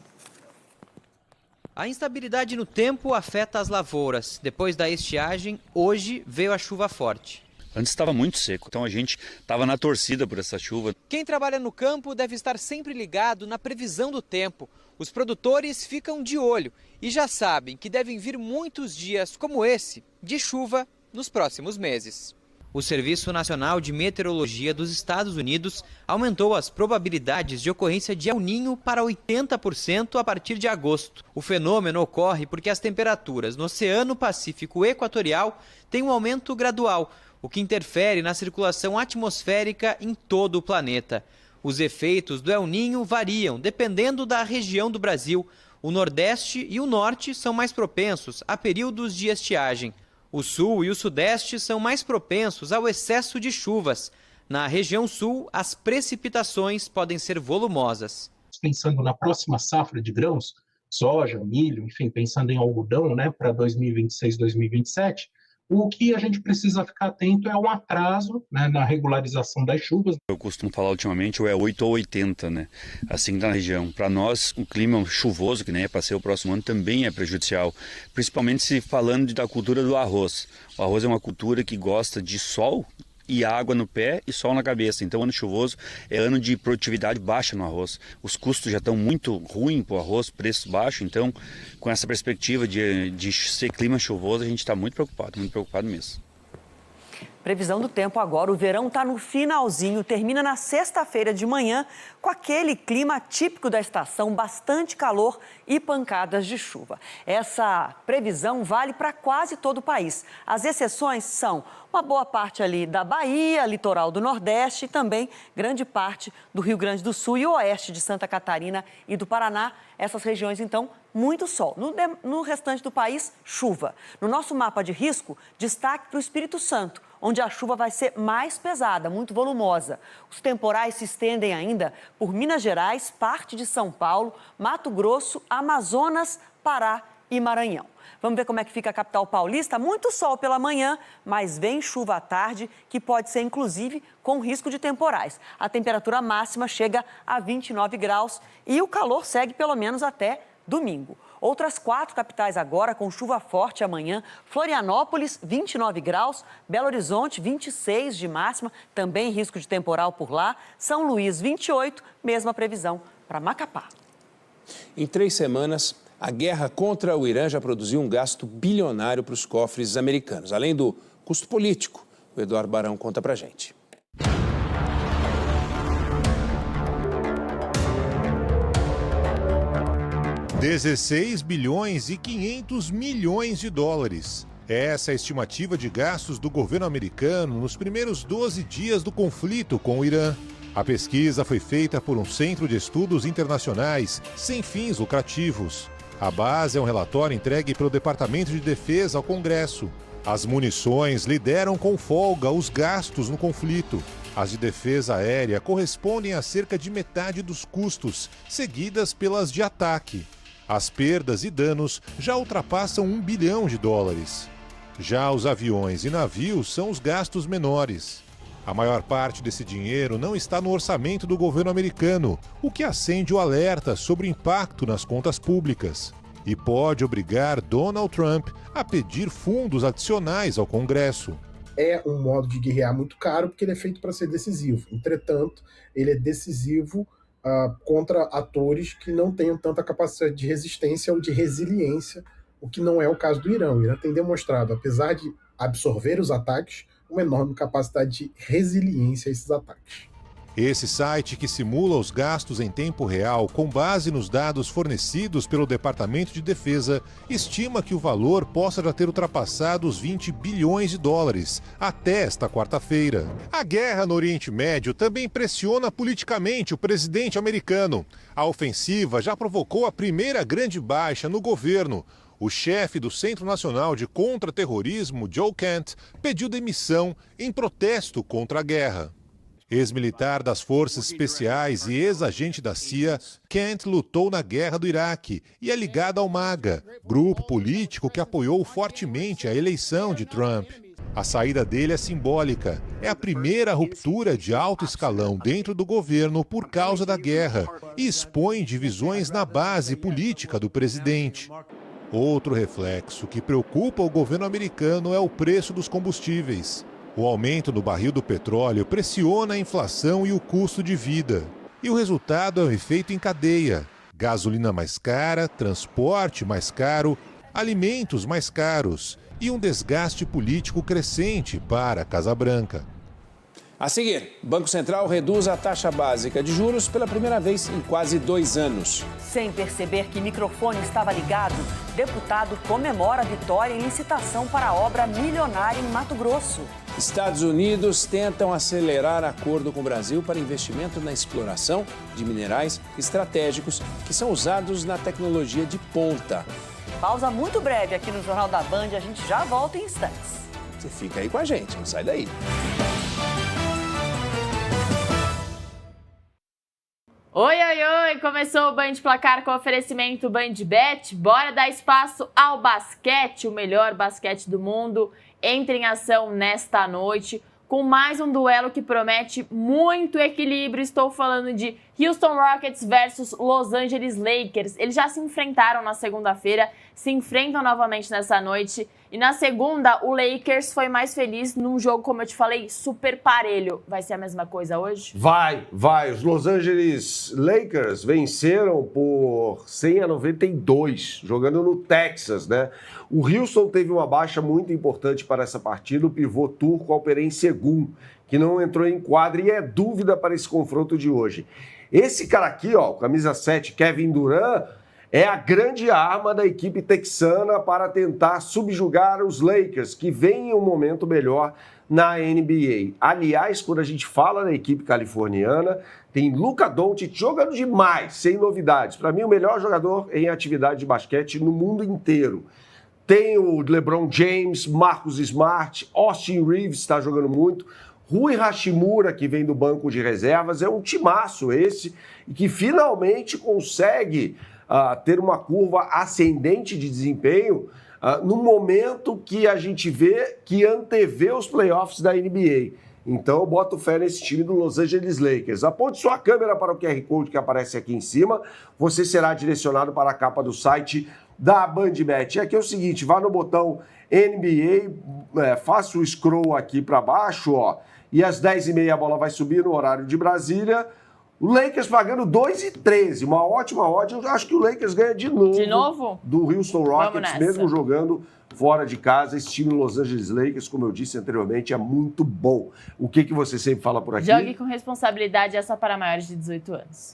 A instabilidade no tempo afeta as lavouras. Depois da estiagem, hoje veio a chuva forte. Antes estava muito seco, então a gente estava na torcida por essa chuva. Quem trabalha no campo deve estar sempre ligado na previsão do tempo. Os produtores ficam de olho e já sabem que devem vir muitos dias como esse de chuva nos próximos meses. O Serviço Nacional de Meteorologia dos Estados Unidos aumentou as probabilidades de ocorrência de El Niño para 80% a partir de agosto. O fenômeno ocorre porque as temperaturas no Oceano Pacífico Equatorial têm um aumento gradual, o que interfere na circulação atmosférica em todo o planeta. Os efeitos do El Niño variam dependendo da região do Brasil. O Nordeste e o Norte são mais propensos a períodos de estiagem. O Sul e o Sudeste são mais propensos ao excesso de chuvas. Na região Sul, as precipitações podem ser volumosas. Pensando na próxima safra de grãos, soja, milho, enfim, pensando em algodão, né, para 2026, 2027, o que a gente precisa ficar atento é um atraso, né, na regularização das chuvas. Eu costumo falar ultimamente, ou é 8 ou 80, né? Assim na região. Para nós, o clima chuvoso, que nem é para ser o próximo ano, também é prejudicial. Principalmente se falando da cultura do arroz. O arroz é uma cultura que gosta de sol e água no pé e sol na cabeça. Então, ano chuvoso é ano de produtividade baixa no arroz. Os custos já estão muito ruins para o arroz, preços baixos. Então, com essa perspectiva de ser clima chuvoso, a gente está muito preocupado mesmo. Previsão do tempo agora, o verão está no finalzinho, termina na sexta-feira de manhã com aquele clima típico da estação, bastante calor e pancadas de chuva. Essa previsão vale para quase todo o país. As exceções são uma boa parte ali da Bahia, litoral do Nordeste e também grande parte do Rio Grande do Sul e oeste de Santa Catarina e do Paraná. Essas regiões, então, muito sol. No restante do país, chuva. No nosso mapa de risco, destaque para o Espírito Santo, onde a chuva vai ser mais pesada, muito volumosa. Os temporais se estendem ainda por Minas Gerais, parte de São Paulo, Mato Grosso, Amazonas, Pará e Maranhão. Vamos ver como é que fica a capital paulista? Muito sol pela manhã, mas vem chuva à tarde, que pode ser inclusive com risco de temporais. A temperatura máxima chega a 29 graus e o calor segue pelo menos até domingo. Outras 4 capitais agora com chuva forte amanhã. Florianópolis, 29 graus. Belo Horizonte, 26 de máxima. Também risco de temporal por lá. São Luís, 28. Mesma previsão para Macapá. Em 3 semanas, a guerra contra o Irã já produziu um gasto bilionário para os cofres americanos. Além do custo político, o Eduardo Barão conta pra gente. $16 bilhões e 500 milhões de dólares. Essa é a estimativa de gastos do governo americano nos primeiros 12 dias do conflito com o Irã. A pesquisa foi feita por um centro de estudos internacionais sem fins lucrativos. A base é um relatório entregue pelo Departamento de Defesa ao Congresso. As munições lideram com folga os gastos no conflito. As de defesa aérea correspondem a cerca de metade dos custos, seguidas pelas de ataque. As perdas e danos já ultrapassam $1 bilhão. Já os aviões e navios são os gastos menores. A maior parte desse dinheiro não está no orçamento do governo americano, o que acende o alerta sobre o impacto nas contas públicas e pode obrigar Donald Trump a pedir fundos adicionais ao Congresso. É um modo de guerrear muito caro porque ele é feito para ser decisivo. Entretanto, ele é decisivo contra atores que não tenham tanta capacidade de resistência ou de resiliência, o que não é o caso do Irã. O Irã tem demonstrado, apesar de absorver os ataques, uma enorme capacidade de resiliência a esses ataques. Esse site, que simula os gastos em tempo real com base nos dados fornecidos pelo Departamento de Defesa, estima que o valor possa já ter ultrapassado os $20 bilhões até esta quarta-feira. A guerra no Oriente Médio também pressiona politicamente o presidente americano. A ofensiva já provocou a primeira grande baixa no governo. O chefe do Centro Nacional de Contra-Terrorismo, Joe Kent, pediu demissão em protesto contra a guerra. Ex-militar das Forças Especiais e ex-agente da CIA, Kent lutou na Guerra do Iraque e é ligado ao MAGA, grupo político que apoiou fortemente a eleição de Trump. A saída dele é simbólica. É a primeira ruptura de alto escalão dentro do governo por causa da guerra e expõe divisões na base política do presidente. Outro reflexo que preocupa o governo americano é o preço dos combustíveis. O aumento do barril do petróleo pressiona a inflação e o custo de vida. E o resultado é um efeito em cadeia. Gasolina mais cara, transporte mais caro, alimentos mais caros e um desgaste político crescente para a Casa Branca. A seguir, o Banco Central reduz a taxa básica de juros pela primeira vez em quase 2 anos. Sem perceber que o microfone estava ligado, deputado comemora a vitória em licitação para a obra milionária em Mato Grosso. Estados Unidos tentam acelerar acordo com o Brasil para investimento na exploração de minerais estratégicos que são usados na tecnologia de ponta. Pausa muito breve aqui no Jornal da Band, a gente já volta em instantes. Você fica aí com a gente, não sai daí. Oi, oi, oi! Começou o Band Placar com oferecimento BandBet. Bora dar espaço ao basquete, o melhor basquete do mundo. Entra em ação nesta noite com mais um duelo que promete muito equilíbrio. Estou falando de Houston Rockets versus Los Angeles Lakers. Eles já se enfrentaram na segunda-feira, se enfrentam novamente nessa noite. E na segunda, o Lakers foi mais feliz num jogo, como eu te falei, super parelho. Vai ser a mesma coisa hoje? Vai. Os Los Angeles Lakers venceram por 100-92, jogando no Texas, né? O Houston teve uma baixa muito importante para essa partida, o pivô turco Alperen Şengün, que não entrou em quadra e é dúvida para esse confronto de hoje. Esse cara aqui, ó, camisa 7, Kevin Durant, é a grande arma da equipe texana para tentar subjugar os Lakers, que vêm em um momento melhor na NBA. Aliás, quando a gente fala da equipe californiana, tem Luka Doncic jogando demais, sem novidades. Para mim, o melhor jogador em atividade de basquete no mundo inteiro. Tem o LeBron James, Marcus Smart, Austin Reeves está jogando muito. Rui Hashimura, que vem do banco de reservas, é um timaço esse, e que finalmente consegue ter uma curva ascendente de desempenho no momento que a gente vê que antevê os playoffs da NBA. Então eu boto fé nesse time do Los Angeles Lakers. Aponte sua câmera para o QR Code que aparece aqui em cima. Você será direcionado para a capa do site da BandBet. E aqui é o seguinte, vá no botão NBA, faça o scroll aqui para baixo, ó, e às 10h30 a bola vai subir no horário de Brasília. O Lakers pagando 2,13, uma ótima odd. Eu acho que o Lakers ganha de novo. De novo? Do Houston Rockets, mesmo jogando fora de casa. Esse time Los Angeles Lakers, como eu disse anteriormente, é muito bom. O que você sempre fala por aqui? Jogue com responsabilidade, essa para maiores de 18 anos.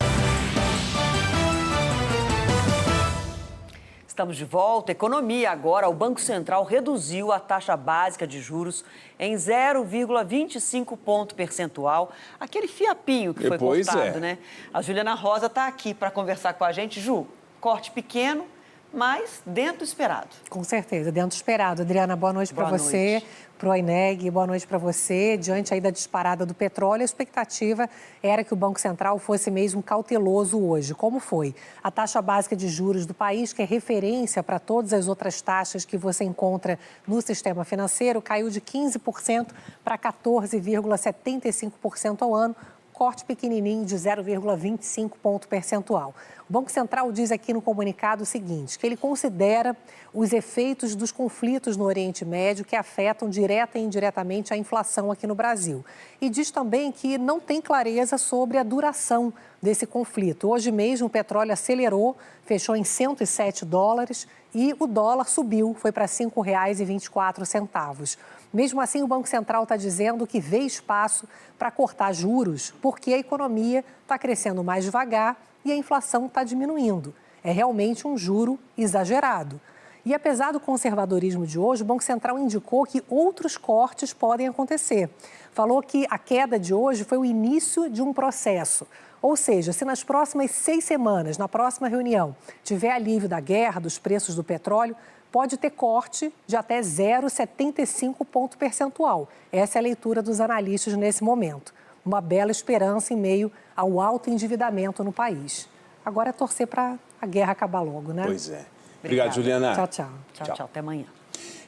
Estamos de volta. Economia agora. O Banco Central reduziu a taxa básica de juros em 0,25 ponto percentual. Aquele fiapinho que foi cortado, né? A Juliana Rosa está aqui para conversar com a gente. Ju, corte pequeno, mas dentro do esperado. Com certeza, dentro do esperado. Adriana, boa noite para você, para o Aineg, boa noite para você. Diante aí da disparada do petróleo, a expectativa era que o Banco Central fosse mesmo cauteloso hoje. Como foi? A taxa básica de juros do país, que é referência para todas as outras taxas que você encontra no sistema financeiro, caiu de 15% para 14,75% ao ano, corte pequenininho de 0,25 ponto percentual. O Banco Central diz aqui no comunicado o seguinte, que ele considera os efeitos dos conflitos no Oriente Médio que afetam direta e indiretamente a inflação aqui no Brasil. E diz também que não tem clareza sobre a duração desse conflito. Hoje mesmo o petróleo acelerou, fechou em $107 e o dólar subiu, foi para R$ 5,24. Mesmo assim, o Banco Central está dizendo que vê espaço para cortar juros, porque a economia está crescendo mais devagar e a inflação está diminuindo. É realmente um juro exagerado. E apesar do conservadorismo de hoje, o Banco Central indicou que outros cortes podem acontecer. Falou que a queda de hoje foi o início de um processo. Ou seja, se nas próximas 6 semanas, na próxima reunião, tiver alívio da guerra, dos preços do petróleo, pode ter corte de até 0,75 ponto percentual. Essa é a leitura dos analistas nesse momento. Uma bela esperança em meio ao alto endividamento no país. Agora é torcer para a guerra acabar logo, né? Pois é. Obrigado, Juliana. Tchau, tchau. Tchau, até amanhã.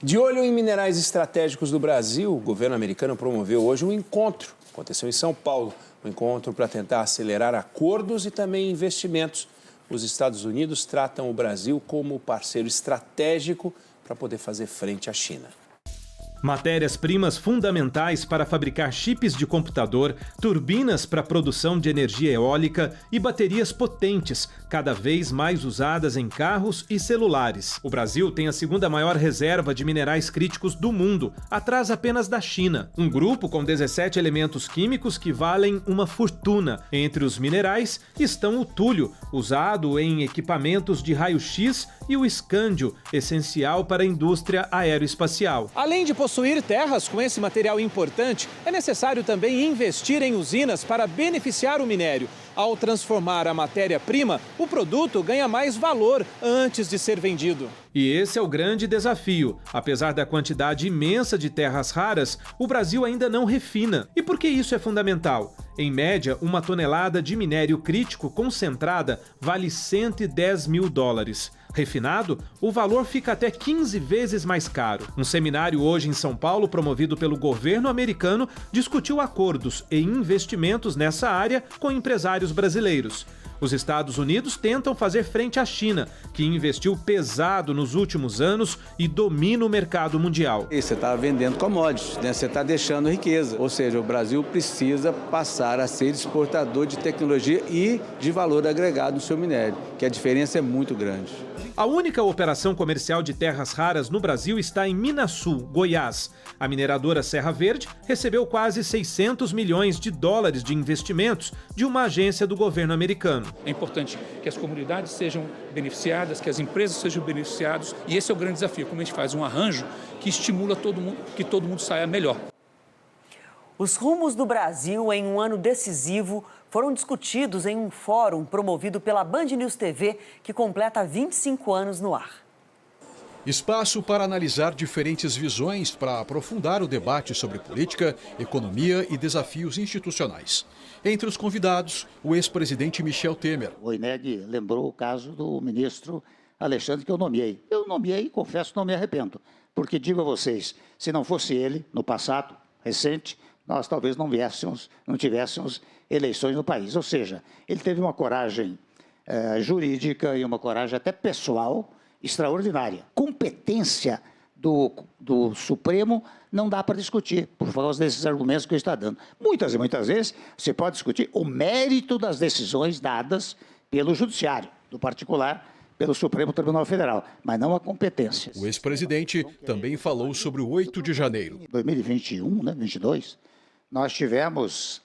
De olho em minerais estratégicos do Brasil, o governo americano promoveu hoje um encontro. Aconteceu em São Paulo. Um encontro para tentar acelerar acordos e também investimentos. Os Estados Unidos tratam o Brasil como parceiro estratégico para poder fazer frente à China. Matérias-primas fundamentais para fabricar chips de computador, turbinas para produção de energia eólica e baterias potentes, cada vez mais usadas em carros e celulares. O Brasil tem a segunda maior reserva de minerais críticos do mundo, atrás apenas da China. Um grupo com 17 elementos químicos que valem uma fortuna. Entre os minerais estão o túlio, usado em equipamentos de raio-x, e o escândio, essencial para a indústria aeroespacial. Além de possuir terras com esse material importante, é necessário também investir em usinas para beneficiar o minério. Ao transformar a matéria-prima, o produto ganha mais valor antes de ser vendido. E esse é o grande desafio. Apesar da quantidade imensa de terras raras, o Brasil ainda não refina. E por que isso é fundamental? Em média, uma tonelada de minério crítico concentrada vale $110 mil. Refinado, o valor fica até 15 vezes mais caro. Um seminário hoje em São Paulo, promovido pelo governo americano, discutiu acordos e investimentos nessa área com empresários brasileiros. Os Estados Unidos tentam fazer frente à China, que investiu pesado nos últimos anos e domina o mercado mundial. Você está vendendo commodities, né? Você está deixando riqueza. Ou seja, o Brasil precisa passar a ser exportador de tecnologia e de valor agregado no seu minério, que a diferença é muito grande. A única operação comercial de terras raras no Brasil está em Minasul, Goiás. A mineradora Serra Verde recebeu quase $600 milhões de investimentos de uma agência do governo americano. É importante que as comunidades sejam beneficiadas, que as empresas sejam beneficiadas, e esse é o grande desafio, como a gente faz um arranjo que estimula todo mundo, que todo mundo saia melhor. Os rumos do Brasil em um ano decisivo foram discutidos em um fórum promovido pela Band News TV, que completa 25 anos no ar. Espaço para analisar diferentes visões para aprofundar o debate sobre política, economia e desafios institucionais. Entre os convidados, o ex-presidente Michel Temer. O INEG lembrou o caso do ministro Alexandre, que eu nomeei. Eu nomeei e confesso que não me arrependo, porque digo a vocês, se não fosse ele, no passado recente, nós talvez não tivéssemos eleições no país. Ou seja, ele teve uma coragem jurídica e uma coragem até pessoal extraordinária. Competência do Supremo não dá para discutir, por causa desses argumentos que eu estou dando. Muitas e muitas vezes você pode discutir o mérito das decisões dadas pelo Judiciário, do particular, pelo Supremo Tribunal Federal, mas não a competência. O ex-presidente também falou sobre o 8 de janeiro. 2021, né, 22, nós tivemos,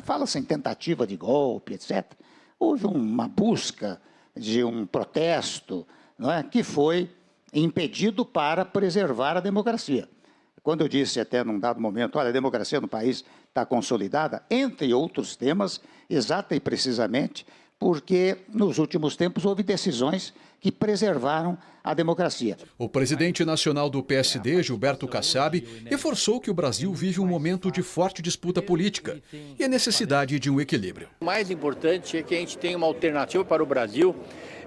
fala-se em tentativa de golpe, etc. Houve uma busca de um protesto, não é, que foi impedido para preservar a democracia. Quando eu disse até num dado momento, olha, a democracia no país está consolidada, entre outros temas, exata e precisamente porque nos últimos tempos houve decisões que preservaram a democracia. O presidente nacional do PSD, Gilberto Kassab, reforçou que o Brasil vive um momento de forte disputa política e a necessidade de um equilíbrio. O mais importante é que a gente tenha uma alternativa para o Brasil,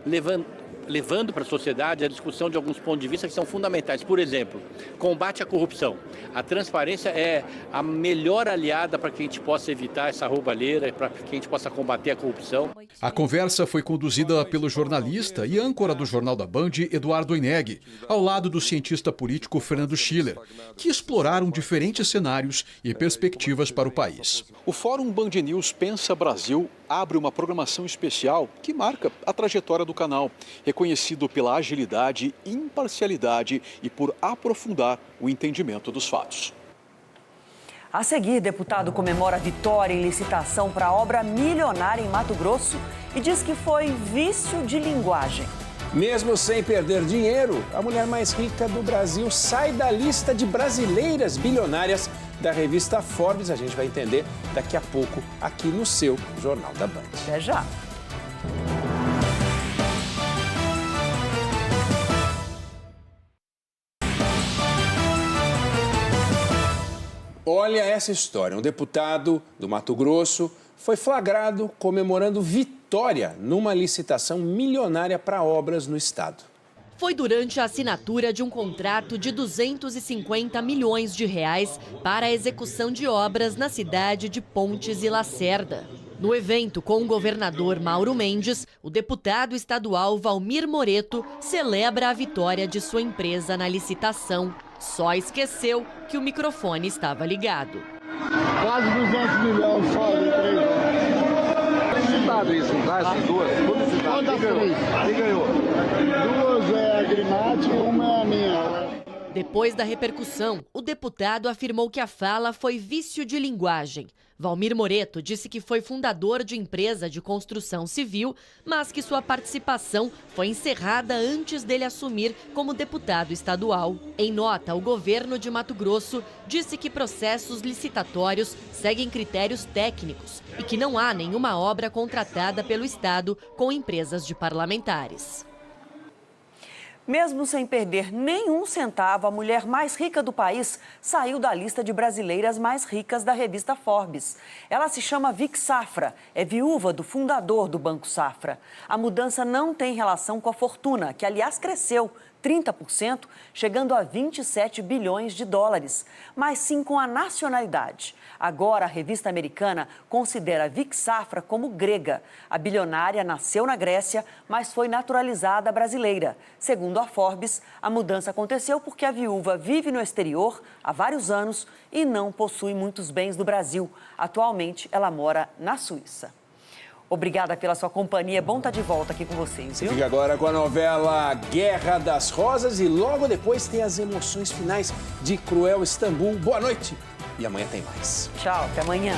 levando para a sociedade a discussão de alguns pontos de vista que são fundamentais. Por exemplo, combate à corrupção. A transparência é a melhor aliada para que a gente possa evitar essa roubalheira, para que a gente possa combater a corrupção. A conversa foi conduzida pelo jornalista e âncora do Jornal da Band, Eduardo Ineg, ao lado do cientista político Fernando Schiller, que exploraram diferentes cenários e perspectivas para o país. O Fórum Band News Pensa Brasil abre uma programação especial que marca a trajetória do canal, reconhecido pela agilidade, imparcialidade e por aprofundar o entendimento dos fatos. A seguir, deputado comemora a vitória em licitação para obra milionária em Mato Grosso e diz que foi vício de linguagem. Mesmo sem perder dinheiro, a mulher mais rica do Brasil sai da lista de brasileiras bilionárias da revista Forbes. A gente vai entender daqui a pouco aqui no seu Jornal da Band. Até já! Olha essa história. Um deputado do Mato Grosso foi flagrado comemorando vitória numa licitação milionária para obras no estado. Foi durante a assinatura de um contrato de 250 milhões de reais para a execução de obras na cidade de Pontes e Lacerda. No evento com o governador Mauro Mendes, o deputado estadual Valmir Moreto celebra a vitória de sua empresa na licitação. Só esqueceu que o microfone estava ligado. Quase 200 milhões só em 3 anos. Citado isso, essas duas? Quantas três? Quem ganhou? Duas é a Grimate e uma é a minha. Depois da repercussão, o deputado afirmou que a fala foi vício de linguagem. Valmir Moreto disse que foi fundador de empresa de construção civil, mas que sua participação foi encerrada antes dele assumir como deputado estadual. Em nota, o governo de Mato Grosso disse que processos licitatórios seguem critérios técnicos e que não há nenhuma obra contratada pelo estado com empresas de parlamentares. Mesmo sem perder nenhum centavo, a mulher mais rica do país saiu da lista de brasileiras mais ricas da revista Forbes. Ela se chama Vic Safra, é viúva do fundador do Banco Safra. A mudança não tem relação com a fortuna, que aliás cresceu 30%, chegando a 27 bilhões de dólares, mas sim com a nacionalidade. Agora, a revista americana considera Vic Safra como grega. A bilionária nasceu na Grécia, mas foi naturalizada brasileira. Segundo a Forbes, a mudança aconteceu porque a viúva vive no exterior há vários anos e não possui muitos bens do Brasil. Atualmente, ela mora na Suíça. Obrigada pela sua companhia. É bom estar de volta aqui com vocês, viu? Fica agora com a novela Guerra das Rosas e logo depois tem as emoções finais de Cruel Istambul. Boa noite e amanhã tem mais. Tchau, até amanhã.